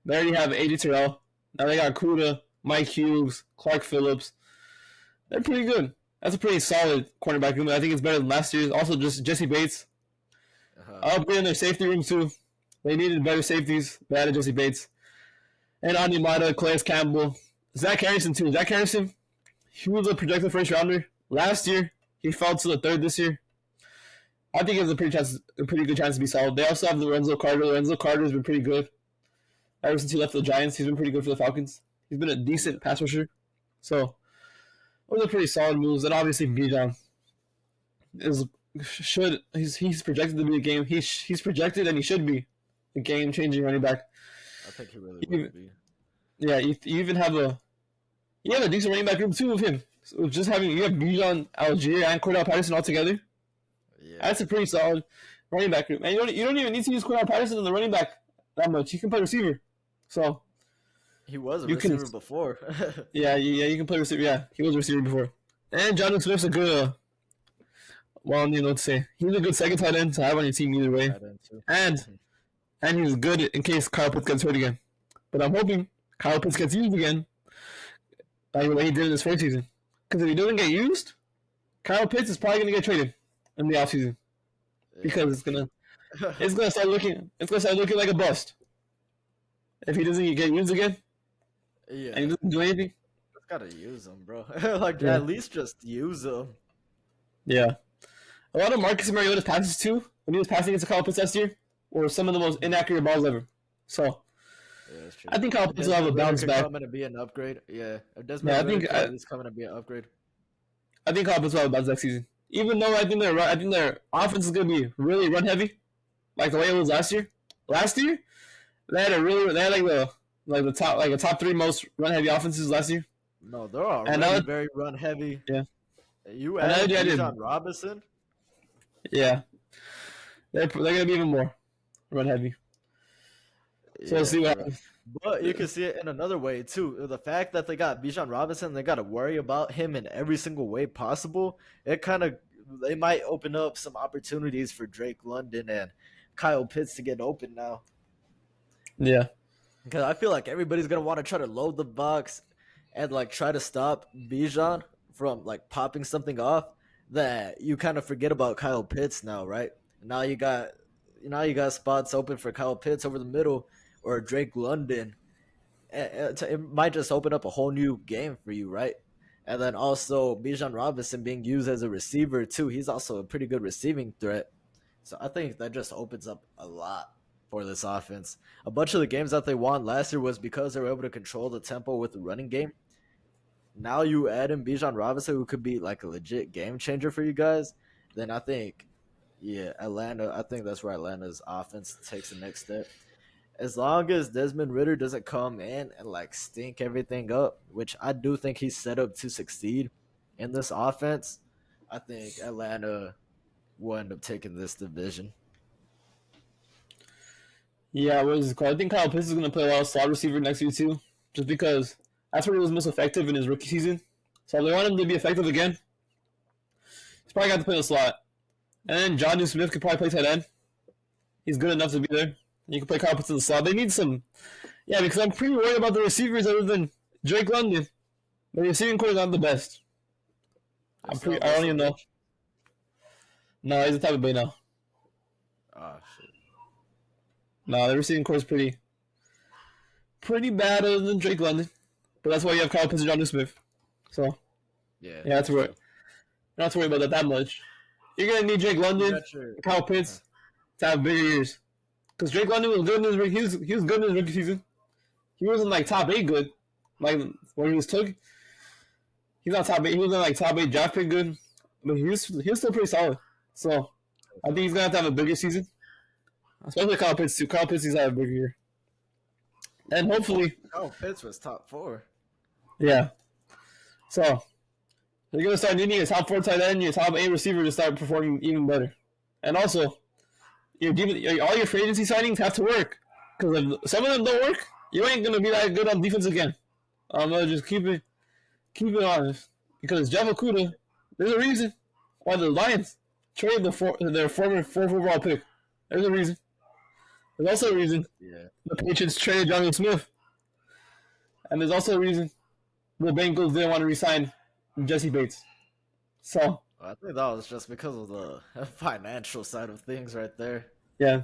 They already have AJ Terrell. Now they got Kuda, Mike Hughes, Clark Phillips. They're pretty good. That's a pretty solid cornerback room. I think it's better than last year's. Also, just Jesse Bates. Upgrading their safety room too. They needed better safeties. They added Jesse Bates. And Adi Mata, Calais Campbell. Zach Harrison too. Zach Harrison, he was a projected first rounder last year. He fell to the third this year. I think he has a pretty good chance to be solid. They also have Lorenzo Carter. Lorenzo Carter's been pretty good. Ever since he left the Giants, he's been pretty good for the Falcons. He's been a decent pass rusher. So, those are pretty solid moves. And obviously, Bijan he's projected to be a game. He's projected and he should be a game-changing running back. I think he really would be. Yeah, you even have a decent running back room too with him. So you have Bijan Algier and Cordell Patterson all together. Yeah, that's a pretty solid running back room. And you don't even need to use Cordell Patterson in the running back that much. He can play receiver. So he was a receiver before. yeah, you can play receiver. Yeah, he was a receiver before. And Jonathan Smith's a good. Well, you know what to say. He's a good second tight end to have on your team either way. And he's good in case Kyle Pitts gets hurt again. But I'm hoping Kyle Pitts gets used again, like the way he did in his first season. Because if he doesn't get used, Kyle Pitts is probably gonna get traded in the offseason. Because it's gonna start looking like a bust. If he doesn't get used again, and he doesn't do anything. Just gotta use him, bro. At least just use him. Yeah. A lot of Marcus Mariota's passes too, when he was passing against Kyle Pitts last year, were some of the most inaccurate balls ever. So that's true. I think Kyle Pitts will have a bounce back. Coming to be an upgrade. Yeah. He's coming to be an upgrade. I think Kyle Pitts will have a bounce back season. Even though I think their offense is gonna be really run heavy, like the way it was last year. Last year, they had a top 3 most run heavy offenses last year. No, they're already very run heavy. Yeah. You added Bijan Robinson. Yeah. They're gonna be even more run heavy. So we'll see what happens. But you can see it in another way too. The fact that they got Bijan Robinson, they got to worry about him in every single way possible. They might open up some opportunities for Drake London and Kyle Pitts to get open now. Yeah, because I feel like everybody's gonna want to try to load the box and try to stop Bijan from popping something off. That you kind of forget about Kyle Pitts now, right? Now you got spots open for Kyle Pitts over the middle or Drake London. It might just open up a whole new game for you, right? And then also Bijan Robinson being used as a receiver too. He's also a pretty good receiving threat. So I think that just opens up a lot for this offense. A bunch of the games that they won last year was because they were able to control the tempo with the running game. Now you add in Bijan Robinson, who could be a legit game changer for you guys. Then I think, Atlanta. I think that's where Atlanta's offense takes the next step. As long as Desmond Ridder doesn't come in and stink everything up, which I do think he's set up to succeed in this offense, I think Atlanta will end up taking this division. Yeah, what is it called? I think Kyle Pitts is going to play a lot of slot receiver next year too, just because that's where he was most effective in his rookie season. So if they want him to be effective again, he's probably got to play the slot. And then Jonnu Smith could probably play tight end. He's good enough to be there. You can play Kyle Pitts in the slot. They need some, because I'm pretty worried about the receivers other than Drake London. The receiving core is not the best. I don't even know. No, he's a Tampa Bay now. Oh shit. No, the receiving core is pretty bad other than Drake London. But that's why you have Kyle Pitts and Jonnu Smith. So that's where. Not to worry about that much. You're gonna need Drake London, and Kyle Pitts to have bigger years. Because Drake London was good in his rookie season. He wasn't top 8 good, when he was took. He's not top 8. He wasn't top 8 draft pick good, but he was still pretty solid. So I think he's gonna have to have a bigger season, especially Kyle Pitts too. Kyle Pitts needs to have a bigger year, and hopefully Kyle Pitts was top 4. Yeah. So you're gonna start needing a top 4 tight end, your top 8 receiver to start performing even better, and also. All your free agency signings have to work. Because if some of them don't work, you ain't going to be that good on defense again. I'm going to just keep it honest. Because Jeff Okudah, there's a reason why the Lions traded their former 4th overall pick. There's a reason. There's also a reason the Patriots traded Jonnu Smith. And there's also a reason the Bengals didn't want to re-sign Jesse Bates. So I think that was just because of the financial side of things right there. yeah,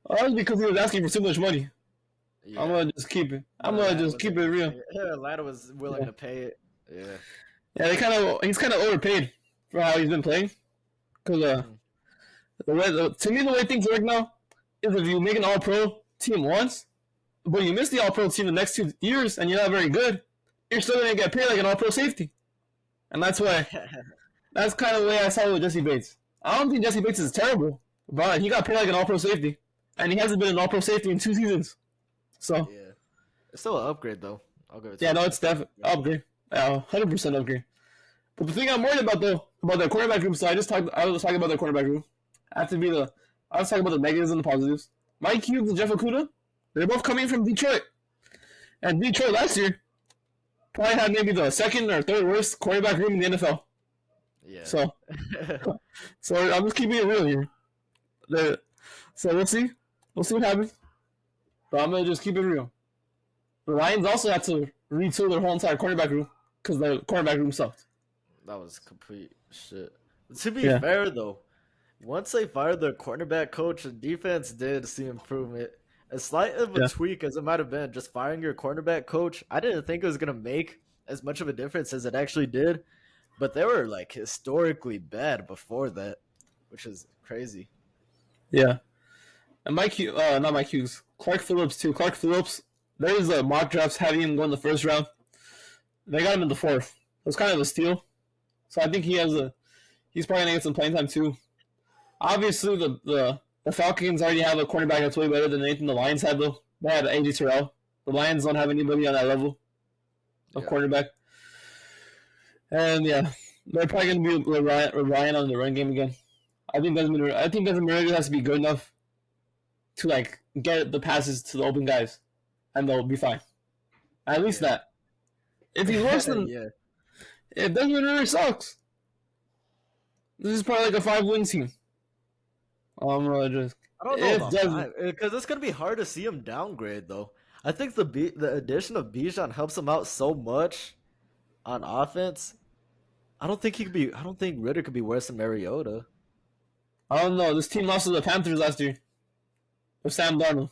well, that was because he was asking for too much money. I'm Yeah. gonna just keep it. I'm But gonna Atlanta just was keep it able to real. pay it. Yeah, Atlanta was willing Yeah, to pay it. Yeah. yeah. He's kind of overpaid for how he's been playing. Cause Hmm. to me the way things work now is if you make an All Pro team once, but you miss the All Pro team the next 2 years and you're not very good, you're still gonna get paid like an All Pro safety, and that's why. That's kind of the way I saw it with Jesse Bates. I don't think Jesse Bates is terrible, but he got paid like an All Pro safety, and he hasn't been an All Pro safety in 2 seasons. So Yeah. It's still an upgrade though. I'll give it to yeah, him. no, it's It's still an definitely upgrade. upgrade, 100% upgrade. But the thing I'm worried about though about the quarterback room, so I was talking about the quarterback room. I was talking about the negatives and the positives. Mike Hughes and Jeff Okuda, they're both coming from Detroit, and Detroit last year probably had maybe the second or third worst quarterback room in the NFL. Yeah. So, so I'm just keeping it real here. The, so we'll see. We'll see what happens. But I'm gonna just keep it real. The Lions also had to retool their whole entire cornerback room because the cornerback room sucked. That was complete shit. To be Yeah, fair though, once they fired their cornerback coach, the defense did see improvement. As slight of a yeah, tweak as it might have been, just firing your cornerback coach, I didn't think it was gonna make as much of a difference as it actually did. But they were like historically bad before that, which is crazy. yeah. And not Mike Hughes, Clark Phillips too. Clark Phillips, there's a mock drafts having him go in the first round. They got him in the fourth. It was kind of a steal. So I think he's probably gonna get some playing time too. Obviously, the Falcons already have a cornerback that's way better than anything the Lions had though. They had AJ Terrell. The Lions don't have anybody on that level of Yeah. cornerback. And yeah, they're probably going to be relying on the run game again. I think Desmond Ridder has to be good enough to like get the passes to the open guys, and they'll be fine. At least Yeah. that. If he's worse than Yeah. if Desmond Ridder sucks, this is probably like a 5-win team. Just I don't know if about Desmond, five because it's gonna be hard to see him downgrade though. I think the addition of Bijan helps him out so much on offense. I don't think he could be. I don't think Ritter could be worse than Mariota. I don't know. This team lost to the Panthers last year with Sam Darnold,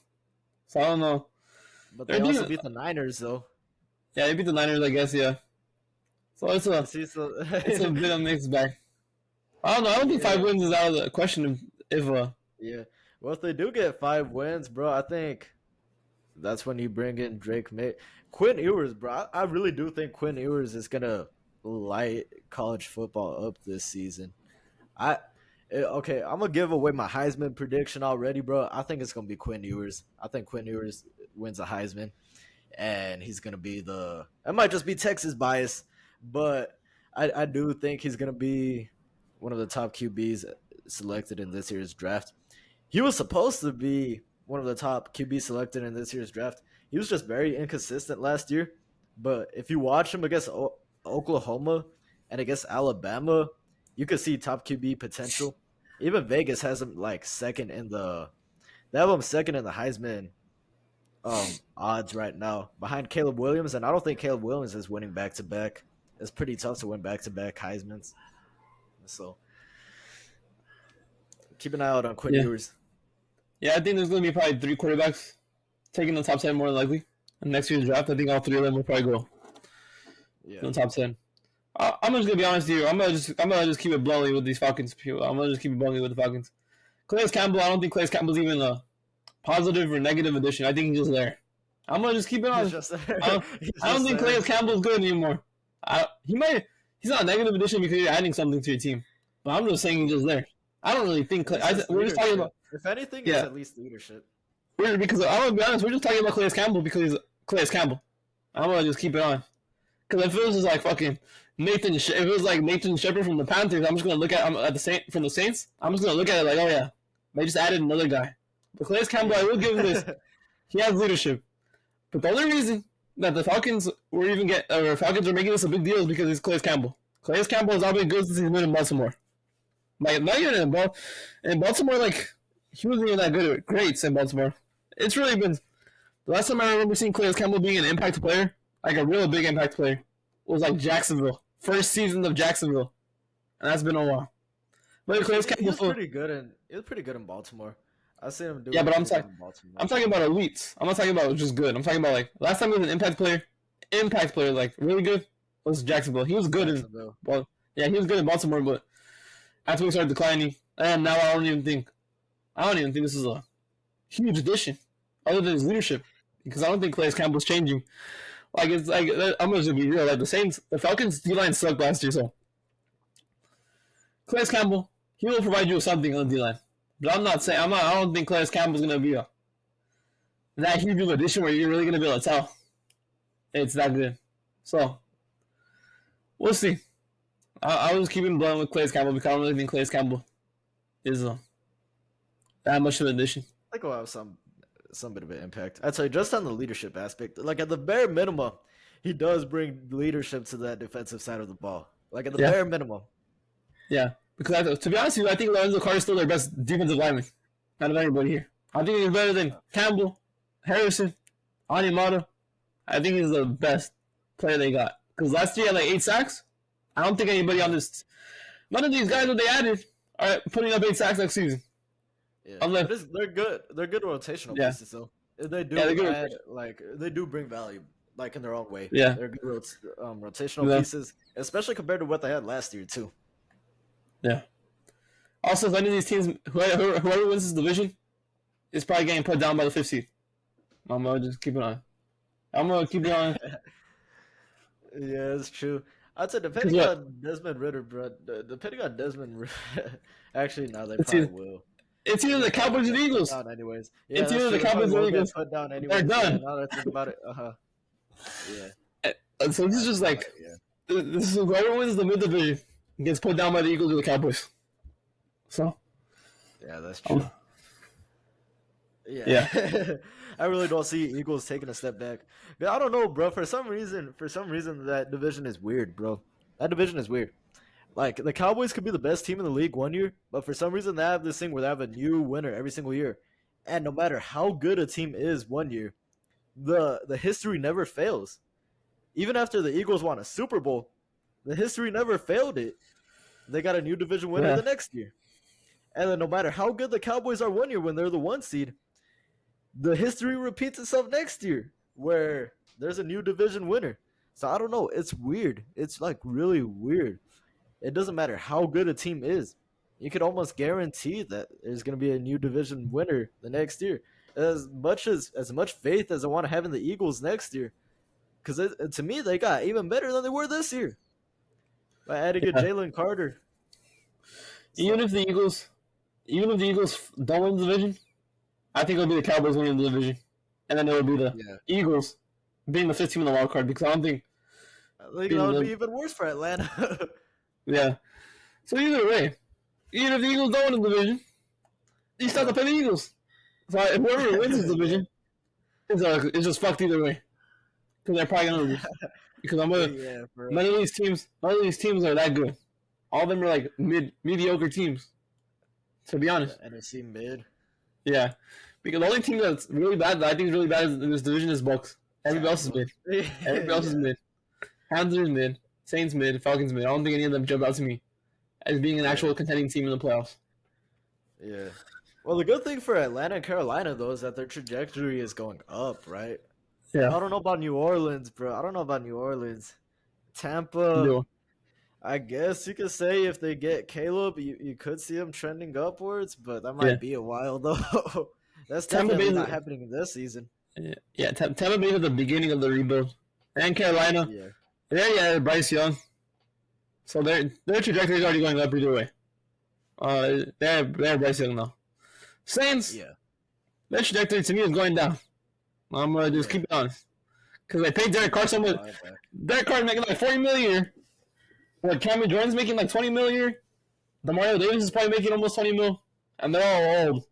so I don't know. But They're they also decent. beat the Niners though. Yeah, they beat the Niners, I guess. Yeah. So See, so it's a bit of a mixed bag. I don't know. I don't think yeah, 5 wins is out of the question if yeah. Well, if they do get 5 wins, bro, I think that's when you bring in Drake May. Quinn Ewers, bro. I really do think Quinn Ewers is gonna light college football up this season. I okay, I'm gonna give away my Heisman prediction already, bro. I think it's gonna be Quinn Ewers. I think Quinn Ewers wins a Heisman, and he's gonna be the. It might just be Texas bias, but I do think he's gonna be one of the top QBs selected in this year's draft. He was supposed to be one of the top QB selected in this year's draft. He was just very inconsistent last year. But if you watch him against Oklahoma and against Alabama, you could see top QB potential. Even Vegas has him like second in the. They have him second in the Heisman odds right now behind Caleb Williams, and I don't think Caleb Williams is winning back to back. It's pretty tough to win back to back Heisman's. So keep an eye out on Quinn yeah. Ewers. Yeah, I think there's going to be probably 3 quarterbacks taking the top 10 more than likely. In next year's draft, I think all 3 of them will probably go Yeah. in the top 10. I'm just gonna be honest with you. I'm gonna just keep it bluntly with these Falcons. I'm gonna just keep it bluntly with the Falcons. Calais Campbell, I don't think Calais Campbell's even a positive or negative addition. I think he's just there. I'm gonna just keep it He's honest. just I don't think Calais Campbell's good anymore. He's not a negative addition because you're adding something to your team. But I'm just saying he's just there. I don't really think we're just talking about if anything, yeah. it's at least leadership. Because I'm gonna be honest, we're just talking about Calais Campbell because he's Calais Campbell. I'm gonna just keep it on. Because if it was just like fucking if it was like Nathan Shepard from the Panthers, I'm just gonna look at from the Saints. I'm just gonna look at it like, oh yeah, they just added another guy. But Calais Campbell, I will give him this. He has leadership. But the only reason that the Falcons are making this a big deal is because it's Calais Campbell. Calais Campbell has all been good since he's been in Baltimore. Like not even in Baltimore, like he wasn't even that good at greats in Baltimore. It's really been the last time I remember seeing Calais Campbell being an impact player, like a real big impact player, was like Jacksonville. First season of Jacksonville. and that's been a while. But Actually, Calais he Campbell was still. pretty good in Baltimore. I seen him Yeah, doing but pretty good in I'm Baltimore. talking about elites. I'm not talking about just good. I'm talking about like last time he was an impact player, like really good was Jacksonville. He was good in Jacksonville. well, yeah, he was good in Baltimore, but after we started declining, and now I don't even think this is a huge addition, other than his leadership, because I don't think Calais Campbell's changing. Like it's like I'm gonna just be real. Like the Falcons D line sucked last year, so Calais Campbell he will provide you with something on the D line. But I'm not saying I don't think Calais Campbell's gonna be that huge of an addition where you're really gonna be able to tell it's that good. So we'll see. I was keeping blunt with Calais Campbell because I don't really think Calais Campbell is that much of an addition. I think we'll have some bit of an impact. I'd say just on the leadership aspect, like at the bare minimum, he does bring leadership to that defensive side of the ball. Like at the bare minimum. Yeah, because to be honest with you, I think Lorenzo Carter is still their best defensive lineman out of everybody here. I think he's better than Campbell, Harrison, Animata. I think he's the best player they got. Because last year he had like 8 sacks. I don't think anybody on this, none of these guys that they added are putting up 8 sacks next season. Yeah, Unless, but they're good. They're good rotational pieces, though. They do add, like they do bring value, like in their own way. Yeah, they're good rotational pieces, especially compared to what they had last year too. Yeah. Also, if any of these teams, whoever wins this division, is probably getting put down by the 5th seed. I'm gonna just keep it on. I'm gonna keep it on. Yeah, it's true. I'd say depending on Desmond Ritter, bro. Depending on Desmond Ritter, actually, no, they probably will. It's either the Cowboys or the Eagles. Down anyways. Yeah, it's either the Cowboys or the Eagles. Put down anyways. They're done. Yeah, now that I think about it, Yeah. So this is just like this is whoever wins the mid division gets put down by the Eagles or the Cowboys. So. Yeah, that's true. Yeah. I really don't see Eagles taking a step back. I don't know, bro. For some reason, that division is weird, bro. That division is weird. Like the Cowboys could be the best team in the league one year, but for some reason they have this thing where they have a new winner every single year. And no matter how good a team is one year, the history never fails. Even after the Eagles won a Super Bowl, the history never failed it. They got a new division winner the next year. And then no matter how good the Cowboys are one year when they're the 1 seed, the history repeats itself next year where there's a new division winner. So I don't know. It's weird. It's like really weird. It doesn't matter how good a team is. You could almost guarantee that there's going to be a new division winner the next year. As much faith as I want to have in the Eagles next year, because to me they got even better than they were this year by adding a Jalen Carter. So, even if the Eagles don't win the division, I think it'll be the Cowboys winning the division, and then it'll be the Eagles being the 5th team in the wild card, because I don't think that would be even worse for Atlanta. Yeah. So either way, even if the Eagles don't win the division, you still have to play the Eagles. So whoever wins this division, it's just fucked either way, because they're probably gonna lose. Because none of these teams are that good. All of them are like mediocre teams. To be honest. NFC mid. Yeah, because the only team that's really bad that I think is really bad in this division is Bucks. Everybody else is mid. Everybody else is mid. Panthers mid. Saints mid. Falcons mid. I don't think any of them jump out to me as being an actual contending team in the playoffs. Yeah. Well, the good thing for Atlanta and Carolina, though, is that their trajectory is going up, right? Yeah. I don't know about New Orleans, bro. I don't know about New Orleans. Tampa, No. I guess you could say if they get Caleb, you could see them trending upwards, but that might be a while, though. That's definitely not happening this season. Yeah, Tampa Bay at the beginning of the rebuild. And Carolina, they're Bryce Young. So their trajectory is already going up either way. They're Bryce Young now. Saints, their trajectory to me is going down. I'm going to just keep it honest. Because they paid Derek Carr so much. Derek Carr's making like $40 million a year. Cameron Jordan's making like $20 million a year. DeMario Davis is probably making almost $20 million. And they're all old.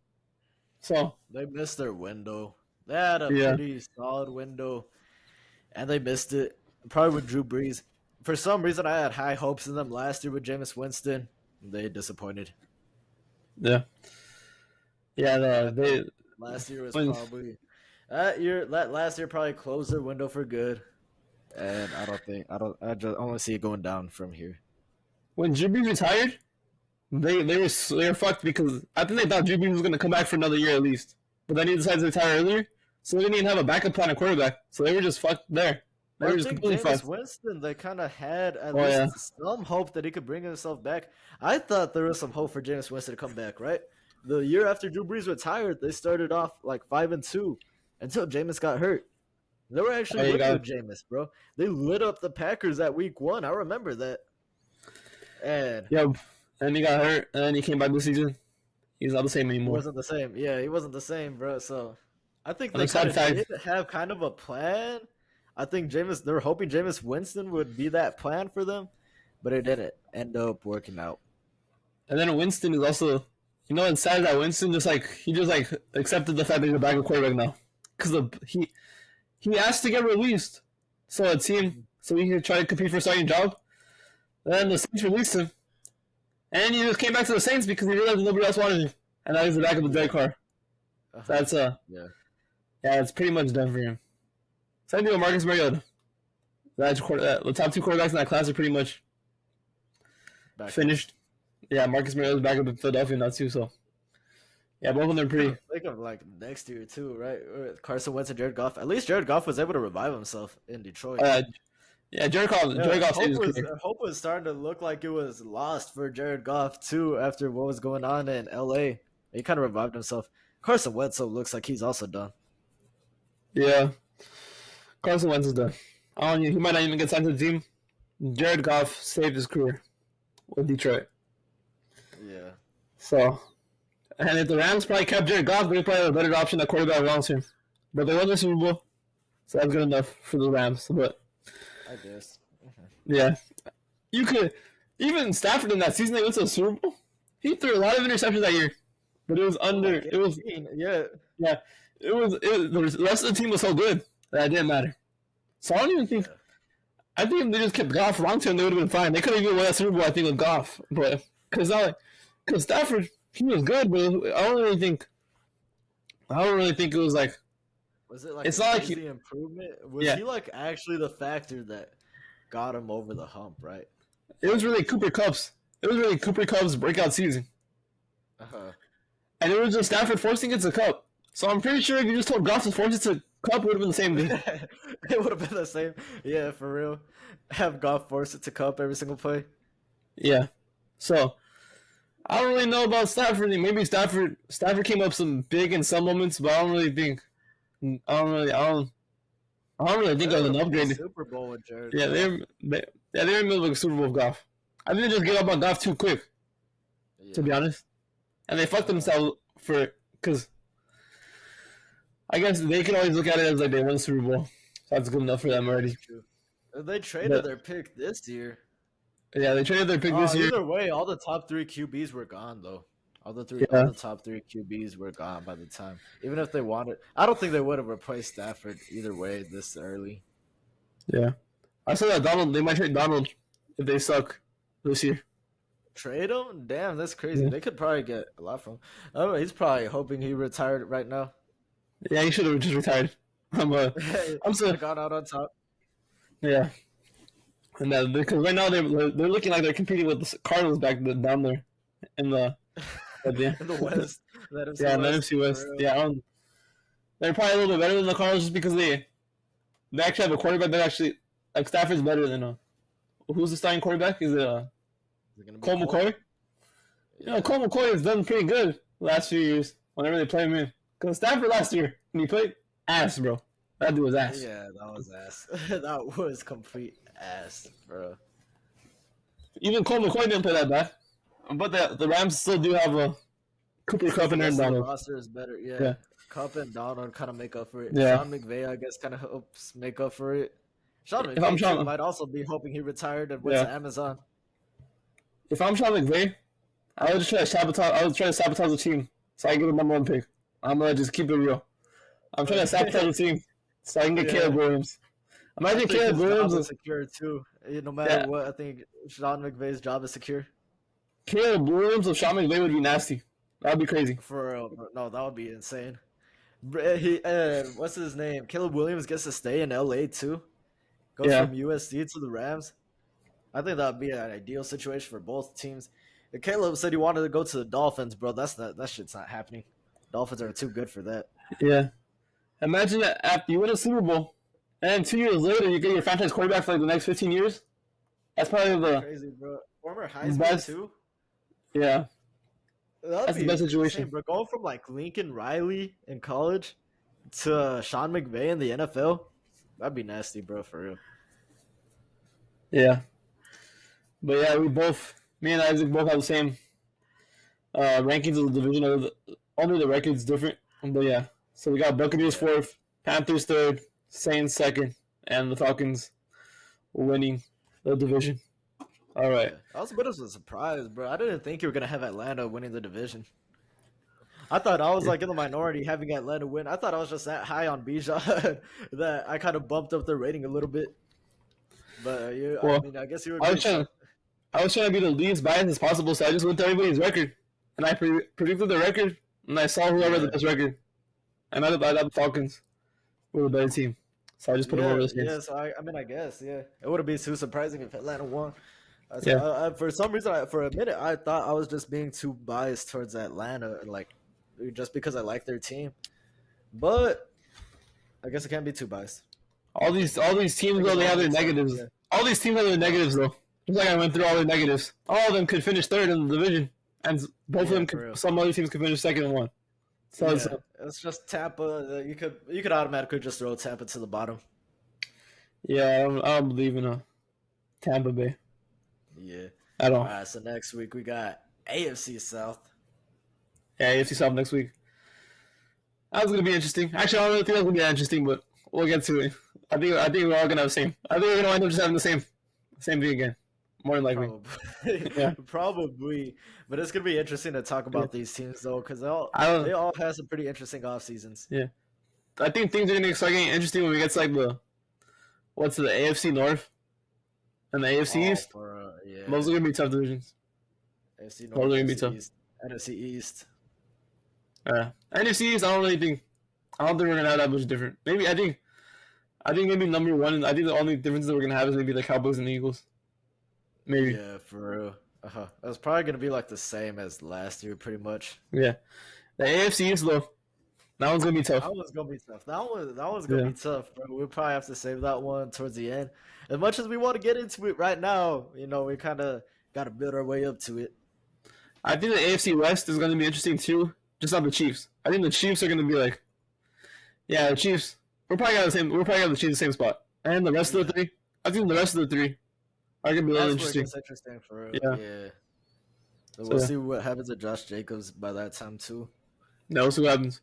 So they missed their window. They had a pretty solid window. And they missed it. Probably with Drew Brees. For some reason, I had high hopes in them last year with Jameis Winston. They disappointed. Yeah. Yeah, last year was probably last year probably closed their window for good. And I just only see it going down from here. when Drew Brees retired, they were fucked because I think they thought Drew Brees was gonna come back for another year at least, but then he decided to retire earlier, so they didn't even have a backup plan at quarterback. So they were just fucked there. They Well, were I just think completely Jameis fucked. Winston, they kind of had at Oh yeah, least some hope that he could bring himself back. I thought there was some hope for Jameis Winston to come back, right? The year after Drew Brees retired, they started off like 5-2 until Jameis got hurt. They were oh, actually you winning got with Jameis, bro. They lit up the Packers at week 1. I remember that. And yeah, and he got hurt, and then he came back this season. He's not the same it anymore. wasn't the same. Yeah, he wasn't the same, bro. So I think And they the kind sad of fact, did have kind of a plan. I think they were hoping Jameis Winston would be that plan for them, but it didn't end up working out. and then Winston is also, it's sad that Winston he just like accepted the fact that he's a backup quarterback now, because he asked to get released, so he could try to compete for a starting job. Then the Saints released him, and he just came back to the Saints because he realized nobody else wanted him, and now he's the backup of Derek Carr. So that's Yeah. yeah, it's pretty much done for him. Same thing with Marcus Mariota. The top two quarterbacks in that class are pretty much Back finished. Yeah, Marcus Mariota's back up in Philadelphia now too. So yeah, both of them are pretty. Think of like next year too, right? Carson Wentz and Jared Goff. At least Jared Goff was able to revive himself in Detroit. Yeah, Jared Goff. Jared Goff saved his career. Hope was starting to look like it was lost for Jared Goff too after what was going on in LA. He kind of revived himself. Carson Wentz so looks like he's also done. Yeah, Carson Wentz is done. He might not even get signed to the team. Jared Goff saved his career with Detroit. Yeah. So, and if the Rams probably kept Jared Goff, they probably have a better option at quarterback long term. But they won the Super Bowl, so that's good enough for the Rams. But I guess. yeah, you could even Stafford in that season they went to the Super Bowl. He threw a lot of interceptions that year, but it was under. It was yeah. It was the rest of the team was so good that it didn't matter. So I don't even think. I think if they just kept Goff around to him, they would have been fine. They could have even won that Super Bowl, I think, with Goff, but because Stafford he was good, but I don't really think it was like. Was it like it's a not crazy improvement? Was he like actually the factor that got him over the hump? Right. It was really Cooper Kupp's. It was really Cooper Kupp's breakout season. And it was just Stafford forcing it to Kupp. So I'm pretty sure if you just told Goff to force it to Kupp, it would have been the same thing. It would have been the same. Yeah, for real. Have Goff force it to Kupp every single play. Yeah. So I don't really know about Stafford. Maybe Stafford came up some big in some moments, but I don't really think think of an upgrade. Super Bowl with Jared. Yeah, they're in the middle of a Super Bowl with Goff. I think they just gave up on Goff too quick, to be honest, and they fucked themselves because I guess they can always look at it as like they won the Super Bowl. So that's good enough for them already. They traded their pick this year. Yeah, they traded their pick this year. Either way, all the top 3 QBs were gone though. All the top 3 QBs were gone by the time. Even if they wanted, I don't think they would have replaced Stafford either way this early. Yeah, I saw that they might trade Donald if they suck this year. Trade him? Damn, that's crazy. Yeah. They could probably get a lot from him. I don't know, he's probably hoping he retired right now. Yeah, he should have just retired. I'm still gone out on top. Yeah, and because right now they're looking like they're competing with the Cardinals back down there in the in the West. Yeah, in the NFC West. Yeah, they're probably a little bit better than the Cardinals just because they actually have a quarterback that actually like Stafford's better than who's the starting quarterback? Is it Cole McCoy? Yeah. Cole McCoy has done pretty good the last few years whenever they play him in. Because Stafford last year when he played ass, bro. That dude was ass. Yeah, that was ass. That was complete ass, bro. Even Cole McCoy didn't play that bad. But the Rams still do have a Cooper Kupp and Aaron Donald. The roster is better, yeah. Kupp and Donald kind of make up for it. Yeah. Sean McVay, I guess, kind of helps make up for it. Sean McVay might also be hoping he retired and went to Amazon. If I'm Sean McVay, I would just try to sabotage the team so I can get the number 1 pick. I'm gonna just keep it real. I'm trying to sabotage the team so I can get Caleb Williams. Imagine Caleb Williams is secure too. No matter what, I think Sean McVay's job is secure. Caleb Williams or Sean McVay would be nasty. That would be crazy. For real, bro. No, that would be insane. What's his name? Caleb Williams gets to stay in LA too. Goes from USC to the Rams. I think that would be an ideal situation for both teams. And Caleb said he wanted to go to the Dolphins, bro. That shit's not happening. Dolphins are too good for that. Yeah. Imagine that after you win a Super Bowl, and then 2 years later you get your franchise quarterback for like the next 15 years. That's probably the Crazy, bro. Former Heisman best. too. Yeah. That'd That's be the best situation. insane, bro. Going from like Lincoln Riley in college to Sean McVay in the NFL, that'd be nasty, bro. For real. Yeah. But yeah, me and Isaac both have the same rankings of the division. Only the record's different. But yeah. So we got Buccaneers fourth, Panthers third, Saints second, and the Falcons winning the division. All right. Yeah. That was a bit of a surprise, bro. I didn't think you were gonna have Atlanta winning the division. I thought I was like in the minority having Atlanta win. I thought I was just that high on Bijan that I kind of bumped up their rating a little bit. But Well, I guess you were. I was trying to be the least biased as possible, so I just went to everybody's record, and I predicted the record, and I saw whoever had the best record, and I thought the Falcons were the better team, so I just put them over the Saints. Yeah, so I guess, yeah. It wouldn't be too surprising if Atlanta won. For some reason, for a minute, I thought I was just being too biased towards Atlanta, like just because I like their team. But I guess I can't be too biased. All these teams though, they have their negatives. Yeah. All these teams have their negatives though. Just like I went through all their negatives. All of them could finish third in the division, and both of them some other teams could finish second and one. So it's just Tampa. You could automatically just throw Tampa to the bottom. Yeah, I don't believe in Tampa Bay. Yeah. At all. All right, so next week we got AFC South. Yeah, AFC South next week. That was gonna be interesting. Actually, I don't really think that's gonna be that interesting, but we'll get to it. I think we're all gonna have the same. I think we're gonna wind up just having the same thing again. More than likely. Probably. Yeah. Probably. But it's gonna be interesting to talk about these teams though, because they all have some pretty interesting off seasons. Yeah. I think things are gonna start getting interesting when we get to like the AFC North and the AFC East. Those are gonna be tough divisions. AFC North, AFC be tough. East, NFC East. NFC East, I don't think we're gonna have that much different. Maybe I think maybe number one. I think the only difference that we're gonna have is maybe the Cowboys and the Eagles. Maybe. Yeah, for real. That's probably gonna be like the same as last year, pretty much. Yeah, the AFC East though, that one's gonna be tough. That one's gonna be tough. That one's gonna be tough, bro. We'll probably have to save that one towards the end. As much as we want to get into it right now, we kind of got to build our way up to it. I think the AFC West is gonna be interesting too. Just not the Chiefs. I think the Chiefs are gonna be like, the Chiefs. We're probably got the Chiefs the same spot, and the rest of the three. I think the rest of the three are gonna be really interesting. That's interesting for real. Yeah. So we'll see what happens to Josh Jacobs by that time too. No, we'll see what happens.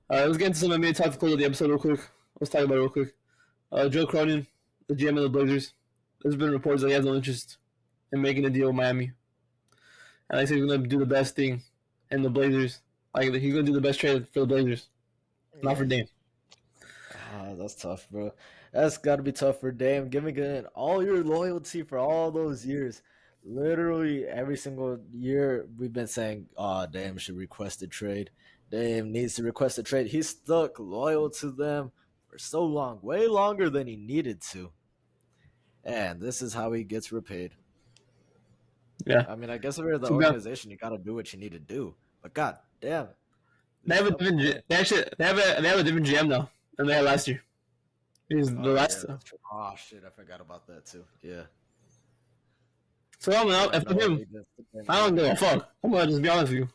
Let's get into some NBA talk to close the episode real quick. Let's talk about it real quick. Joe Cronin, the GM of the Blazers, there's been reports that he has no interest in making a deal with Miami, and I think he's gonna do the best thing in the Blazers. Like he's gonna do the best trade for the Blazers, not for Dame. That's tough, bro. That's got to be tough for Dame. Giving all your loyalty for all those years. Literally every single year we've been saying, Dame should request a trade. Dame needs to request a trade. He's stuck loyal to them for so long, way longer than he needed to. And this is how he gets repaid. Yeah. I mean, I guess if you're the organization, you got to do what you need to do. But god damn. They have a different GM now than they had last year. He's the last. Oh shit! I forgot about that too. Yeah. So I don't know. For him, I don't give a fuck. I'm gonna just be honest with you.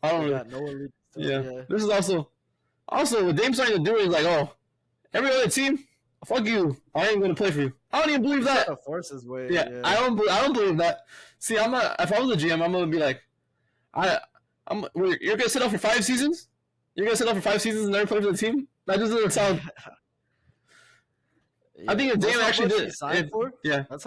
I don't really. Yeah. This is also what Dame's trying to do is like, every other team, fuck you. I ain't gonna play for you. I don't even believe that. Force his way. Yeah. I don't believe that. See, I'm not. If I was a GM, I'm gonna be like, you're gonna sit out for 5 seasons. You're gonna sit out for 5 seasons and never play for the team. That just doesn't sound. I think if Dame actually did, that's how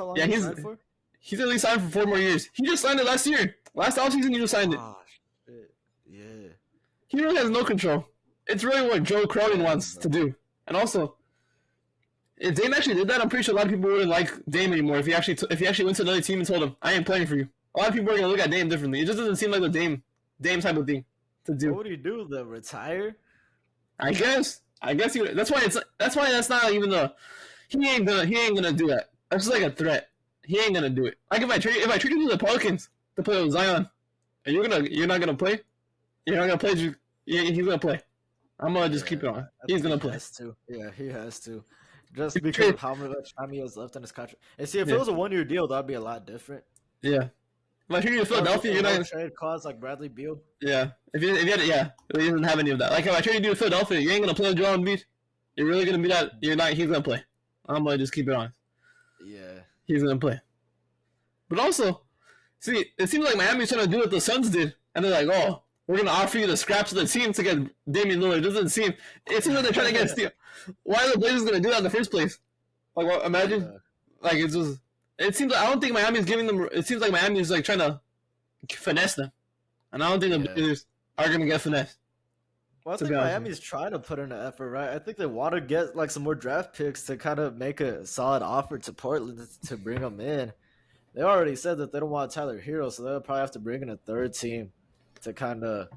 long he signed for. He's at least signed for 4 more years. He just signed it last year. Last offseason, he just signed it. Oh, shit. Yeah. He really has no control. It's really what Joe Cronin wants to do. And also, if Dame actually did that, I'm pretty sure a lot of people wouldn't like Dame anymore. If he actually went to another team and told him, "I ain't playing for you," a lot of people are gonna look at Dame differently. It just doesn't seem like the Dame type of thing to do. What would he do? Then retire? I guess. That's why that's not even the. He ain't gonna do that. That's just like a threat. he ain't gonna do it. Like if I trade you to the Pelicans to play with Zion, and you're not gonna play. You're not gonna play. He's gonna play. I'm gonna just keep it on. He's gonna play. He has to. Yeah, he has to. Just because of how much time he has left in his contract. And see, if it was a 1-year deal, that'd be a lot different. Yeah. If I trade you to Philadelphia, you're not gonna trade clause like Bradley Beal. Yeah. If you had he doesn't have any of that. Like if I trade you to Philadelphia, you ain't gonna play with Joel Embiid. You're really gonna be that. You're not. He's gonna play. I'm gonna just keep it on. Yeah. He's gonna play. But also, see, it seems like Miami's trying to do what the Suns did, and they're like, "Oh, we're gonna offer you the scraps of the team to get Damian Lillard." It doesn't seem. It seems like they're trying to get Steel. Why are the Blazers gonna do that in the first place? Like, well, imagine. Like it's just. It seems like I don't think Miami's giving them. It seems like Miami's like trying to finesse them, and I don't think the Blazers are gonna get finessed. Well, I think Miami's trying to put in an effort, right? I think they want to get like some more draft picks to kind of make a solid offer to Portland to bring them in. They already said that they don't want Tyler Hero, so they'll probably have to bring in a third team to kind of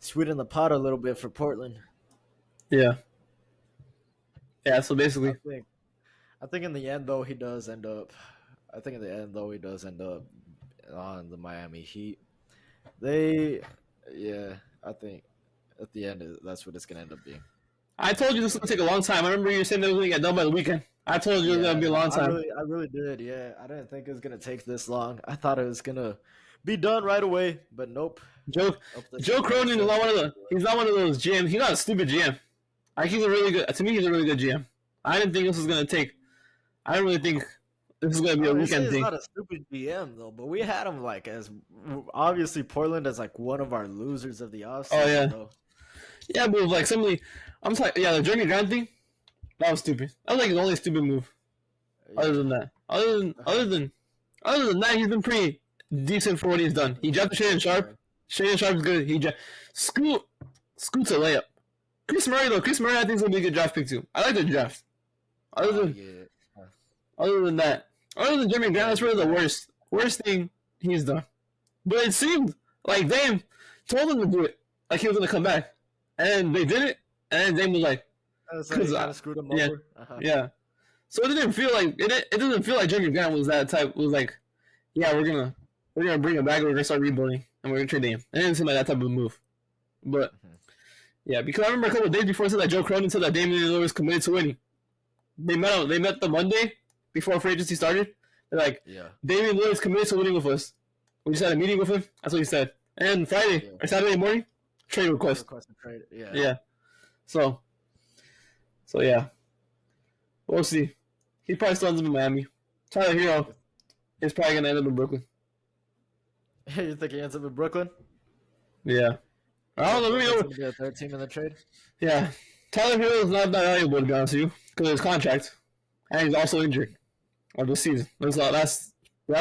sweeten the pot a little bit for Portland. Yeah. Yeah. So basically, I think in the end though he does end up. I think in the end though he does end up on the Miami Heat. I think. At the end, that's what it's going to end up being. I told you this was going to take a long time. I remember you saying it was going to get done by the weekend. I told you it was going to be a long time. I really did, yeah. I didn't think it was going to take this long. I thought it was going to be done right away, but nope. Joe Cronin is not one of those GMs. He's not a stupid GM. He's a really good. To me, he's a really good GM. I didn't think this was going to take. I didn't really think this is going to be a weekend thing. He's not a stupid GM though, but we had him like as obviously Portland as like one of our losers of the offseason. Oh yeah. Though. Yeah, but like somebody, I'm sorry. Yeah, the Jeremy Grant thing, that was stupid. That was like his only stupid move. Yeah. Other than that, he's been pretty decent for what he's done. He drafted Shaedon Sharpe. Shaedon Sharpe is good. Scoot's a layup. Chris Murray, I think is gonna be a good draft pick too. I like the draft. Other than that, other than Jeremy Grant, that's really the worst thing he's done. But it seemed like Dame told him to do it, like he was gonna come back. And they did it, and Dame was like, "Because I screwed him over." Yeah. So it didn't feel like it doesn't feel like Jeremy Grant was that type. Was like, yeah, we're gonna bring him back. We're gonna start rebuilding, and we're gonna trade him. It didn't seem like that type of move. But yeah, because I remember a couple of days before, said that Joe Cronin said that Damian Lillard was committed to winning. They met the Monday before free agency started. They're like, Damian Lillard's committed to winning with us. We just had a meeting with him. That's what he said. And Friday or Saturday morning. Trade request. Yeah. So yeah. We'll see. He probably still ends up in Miami. Tyler Hero is probably gonna end up in Brooklyn. You think he ends up in Brooklyn? Yeah. I don't know. Maybe he's gonna be a third team in the trade. Yeah. Tyler Hero is not that valuable, to be honest with you, because of his contract, and he's also injured on this season. Last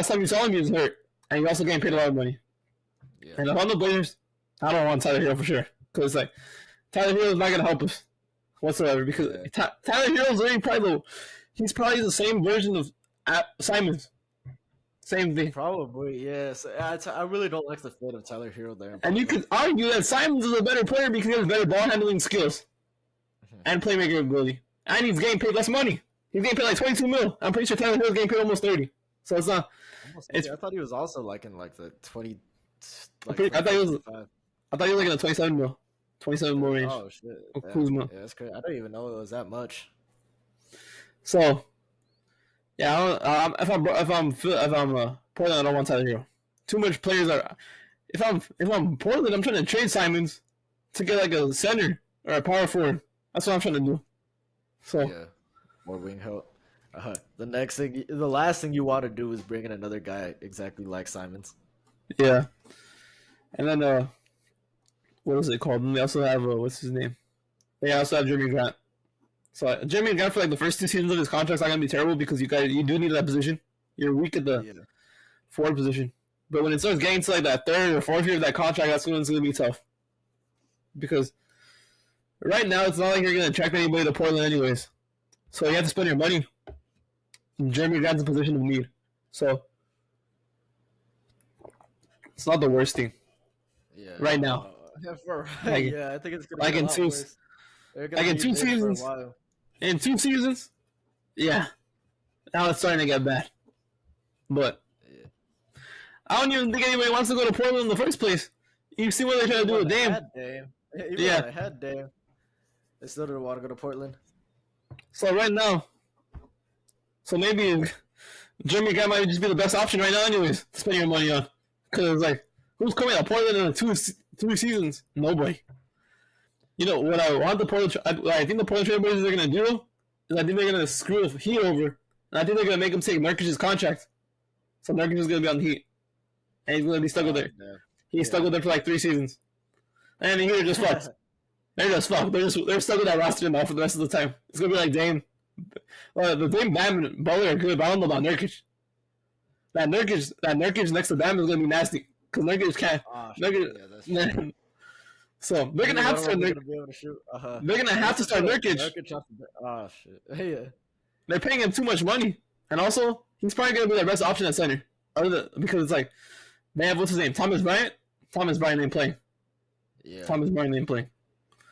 time you saw him, he was hurt, and he also getting paid a lot of money. Yeah. And if I'm the Blazers, I don't want Tyler Hero for sure. Because, like, Tyler Hero is not going to help us whatsoever. Because Tyler Hero is he's probably the same version of Simons. Same thing. Probably, yes. I really don't like the fit of Tyler Hero there. And you could argue that Simons is a better player because he has better ball handling skills and playmaker ability. And he's getting paid less money. He's getting paid like $22 million. I'm pretty sure Tyler Hero's getting paid almost $30. So it's not. I thought he was also like in like the 20. Like I thought he was like in the 27 mil range. Oh shit! Kuzma. Yeah, that's crazy. I don't even know it was that much. So, yeah, if I'm Portland, I don't want Tyler Hero. Too much players are. If I'm Portland, I'm trying to trade Simons to get like a center or a power forward. That's what I'm trying to do. So yeah, more wing help. The last thing you want to do is bring in another guy exactly like Simons. Yeah. And then, what was it called? And they also have, what's his name? They also have Jeremy Grant. So, Jeremy Grant for like the first 2 seasons of his contract is not going to be terrible because you do need that position. You're weak at the forward position. But when it starts getting to like that 3rd or 4th year of that contract, that's when it's going to be tough. Because right now, it's not like you're going to attract anybody to Portland anyways. So, you have to spend your money. And Jeremy Grant's in a position of need. So, it's not the worst thing. Yeah. Right now. I think it's gonna be a lot worse. In 2 seasons. In 2 seasons. Yeah. Now it's starting to get bad. But Yeah. I don't even think anybody wants to go to Portland in the first place. You see what they're trying to Even do when with they Dame. had Dame, even when Yeah. they had Dame, they still didn't want to go to Portland. So right now, so maybe Jeremy Grant might just be the best option right now, anyways, to spend your money on. Because like, who's coming to Portland in two seasons? Nobody. You know what I want the Portland? I think the Portland Trailblazers are gonna do is I think they're gonna screw the Heat over, and I think they're gonna make him take Nurkic's contract. So Nurkic is gonna be on the Heat, and he's gonna be stuck with there. Yeah. He's stuck with there for like 3 seasons, and the Heat are just fucked. They're just fucked. They're stuck with that roster now for the rest of the time. It's gonna be like Dame. The Dame Bam and Butler are good, but I don't know about Nurkic. That Nurkic next to Bam is gonna be nasty because Nurkic can't. Nurkic, Yeah, so they're gonna have to start Nurkic. They're gonna have to start Nurkic. Oh shit! Yeah. They're paying him too much money, and also he's probably gonna be their best option at center. Because it's like they have what's his name, Thomas Bryant. Thomas Bryant ain't playing. Yeah. Thomas Bryant ain't playing.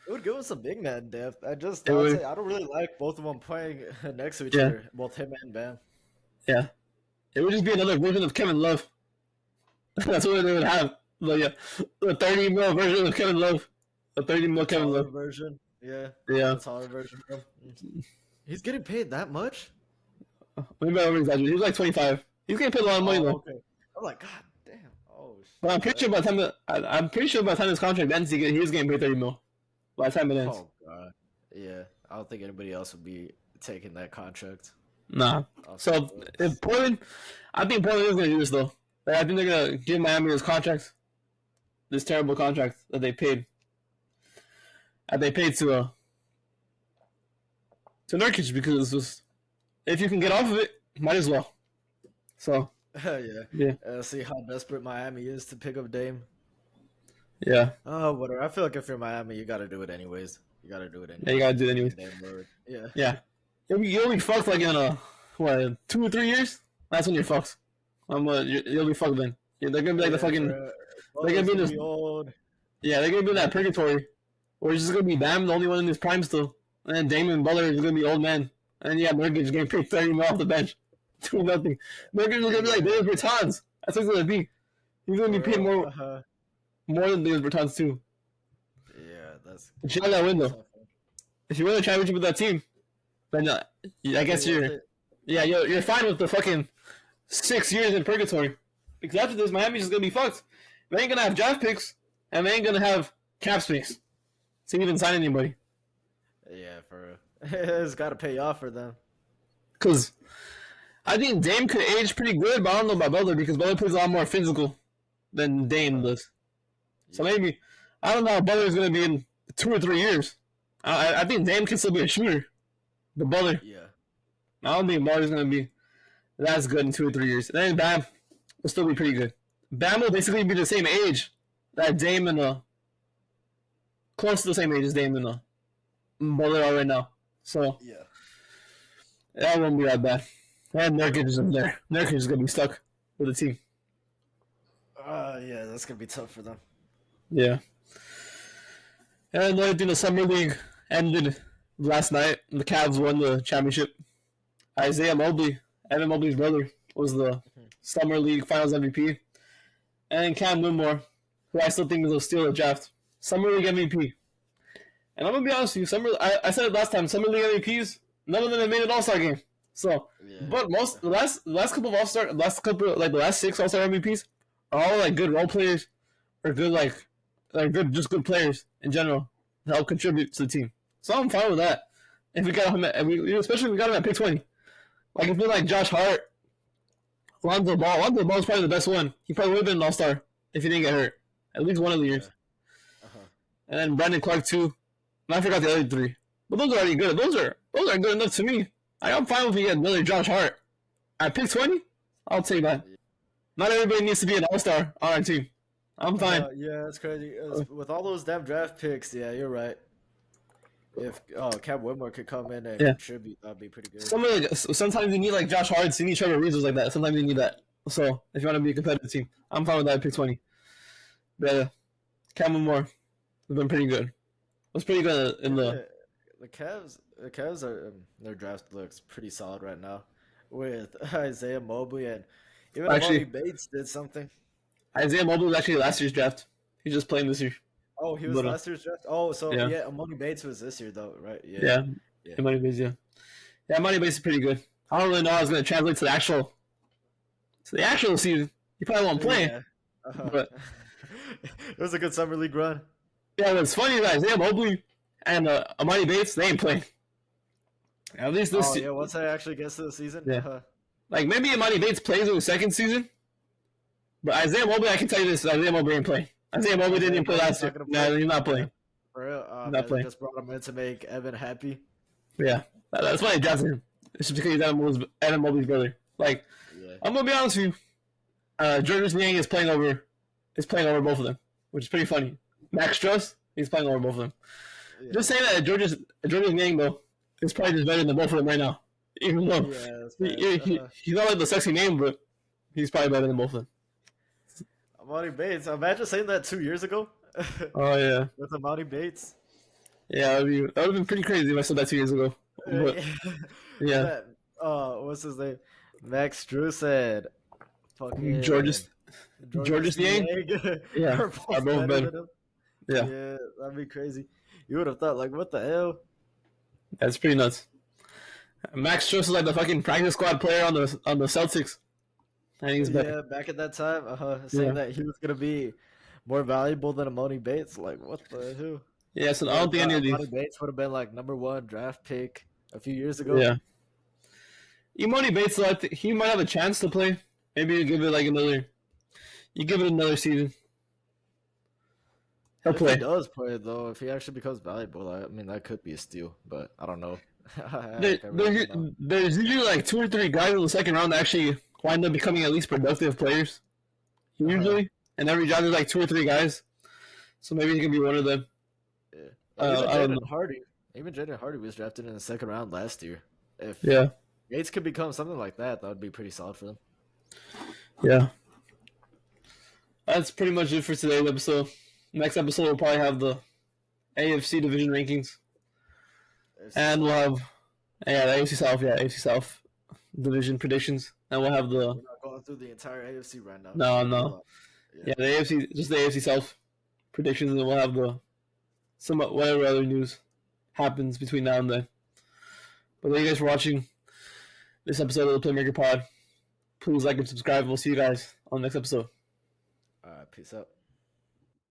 It would give us a big man depth. I don't really like both of them playing next to each other, both him and Bam. Yeah, it would just be another version of Kevin Love. That's what they would have. But yeah, the 30 mil version of Kevin Love. The 30 mil Kevin Love version. Yeah. Yeah. The taller version. He's getting paid that much? Maybe I over-exaggerated. He was like 25. He's getting paid a lot of money though. Okay. I'm like, God damn. Oh shit. But I'm pretty sure by the time his contract ends, he's getting paid 30 mil. By the time it ends. Oh god. Yeah. I don't think anybody else would be taking that contract. Nah. So if Portland, I think Portland is gonna do this though. Like, I think they're gonna give Miami this contract, this terrible contract that they paid. To Nurkic because it was, if you can get off of it, might as well. So yeah. See how desperate Miami is to pick up Dame. Yeah. Oh, whatever. I feel like if you're Miami, you gotta do it anyways. Yeah, you gotta do it anyways. Yeah. Yeah. You'll be fucked like in 2 or 3 years. That's when you're fucked. You'll be fucked then. Yeah, they're gonna be like the fucking. They're gonna be in this. Yeah, they're gonna be in that purgatory, where it's just gonna be Bam, the only one in his prime still, and then Damon Butler is gonna be old man, and yeah, Nurkic getting paid 30 mil off the bench, doing nothing. Nurkic is gonna be like Davis Bertans. That's what it's gonna be. He's gonna be paid more than Davis Bertans too. Yeah, that's. If you have that window, if you win the championship with that team, then I guess you're fine with the fucking 6 years in purgatory. Because after this, Miami's just gonna be fucked. They ain't gonna have draft picks, and they ain't gonna have cap space to even sign anybody. Yeah, it's got to pay off for them. Because I think Dame could age pretty good, but I don't know about Butler because Butler plays a lot more physical than Dame does. So maybe I don't know how Butler's gonna be in 2 or 3 years. I think Dame can still be a shooter, but Butler. Yeah. I don't think Butler's gonna be that's good in 2 or 3 years. And then Bam will still be pretty good. Bam will basically be the same age that Dame and close to the same age as Dame and Butler are right now. So yeah, that won't be that bad. And Nurkic is in there. Nurkic is gonna be stuck with the team. Yeah, that's gonna be tough for them. Yeah. And another thing, the summer league ended last night. The Cavs won the championship. Isaiah Mobley, Evan Mobley's brother, was the summer league finals MVP. And Cam Whitmore, who I still think will steal the draft, summer league MVP. And I'm gonna be honest with you, I said it last time, summer league MVPs, none of them have made an All-Star game. So, but the last couple of All-Star, the last 6 All-Star MVPs are all like good role players, or good just good players in general to help contribute to the team. So I'm fine with that. If we got him especially if we got him at pick 20. Like if we like Josh Hart, Lonzo Ball is probably the best one. He probably would have been an All-Star if he didn't get hurt. At least one of the years. And then Brandon Clark too. And I forgot the other 3. But those are already good. Those are good enough to me. I'm fine if we get another Josh Hart. At pick 20, I'll take that. Not everybody needs to be an All-Star on our team. I'm fine. Yeah, that's crazy. With all those damn draft picks, yeah, you're right. If Cam Whitmore could come in and contribute, that'd be pretty good. Sometimes you need like Josh Hart, you need Trevor Ariza like that. Sometimes you need that. So if you want to be a competitive team, I'm fine with that at pick 20. But Cam Whitmore has been pretty good. Was pretty good in the Cavs. The Cavs are their draft looks pretty solid right now with Isaiah Mobley, and Even Amoni Actually, Bates did something. Isaiah Mobile was actually last year's draft. He's just playing this year. Oh, he was But last year's draft. Oh, so yeah, yeah, Amoni Bates was this year though, right? Yeah, yeah, yeah. Money Bates, yeah. Yeah, Money Bates is pretty good. I don't really know how it's going to translate to the actual season. He probably won't play, Yeah. but It was a good summer league run. yeah, what's funny is Isaiah Mobley and Amani Bates, they ain't playing. At least this Oh yeah, once I actually gets to the season. yeah. Like maybe Amani Bates plays in the second season, but Isaiah Mobley, I can tell you this: Isaiah Mobley ain't playing. Isaiah Mobley didn't even play last year. No, he's not playing. For real, He's not man, playing. just brought him in to make Evan happy. Yeah, that's why they drafted him. It's just because he's Adam Mobley's brother. Like, Yeah. I'm gonna be honest with you, Georges Niang is playing over both of them, which is pretty funny. Max Struss, he's playing over both of them. Yeah. Just saying that Georges Niang though is probably just better than both of them right now. Even though he's not like the sexy name, but he's probably better than both of them. Amani Bates. Imagine saying that 2 years ago. Oh yeah, With Amani Bates. yeah, that would have been pretty crazy if I said that 2 years ago. But, yeah, What's his name? Max Drew said, "Fucking Georges Niang. Yeah, are both better. Yeah, Yeah, that'd be crazy. You would have thought, like, what the hell? that's pretty nuts. Max Struss is like the fucking practice squad player on the Celtics. And he's better. Back at that time, saying that he was gonna be more valuable than Amoni Bates. Like, what the hell? Yeah, so I don't think any of these. Amoni Bates would have been like #1 draft pick a few years ago. Yeah. Imoni Bates, though, I think he might have a chance to play. Maybe you give it another season. He'll If play. he does play though, if he actually becomes valuable, I mean that could be a steal, but I don't know. There's usually like 2 or 3 guys in the second round that actually wind up becoming at least productive players. Usually, and every job there's like 2 or 3 guys, so maybe he can be one of them. Yeah. Even Jaden Hardy was drafted in the second round last year. If Bates could become something like that would be pretty solid for them. Yeah. That's pretty much it for today's episode. Next episode we'll probably have the AFC division rankings. And we'll have the AFC South division predictions. And we'll have the We're not going through the entire AFC right now. No. Yeah, the AFC South predictions, and then we'll have whatever other news happens between now and then. But thank you guys for watching this episode of the Playmaker Pod. Please like and subscribe. We'll see you guys on the next episode. All right, peace out.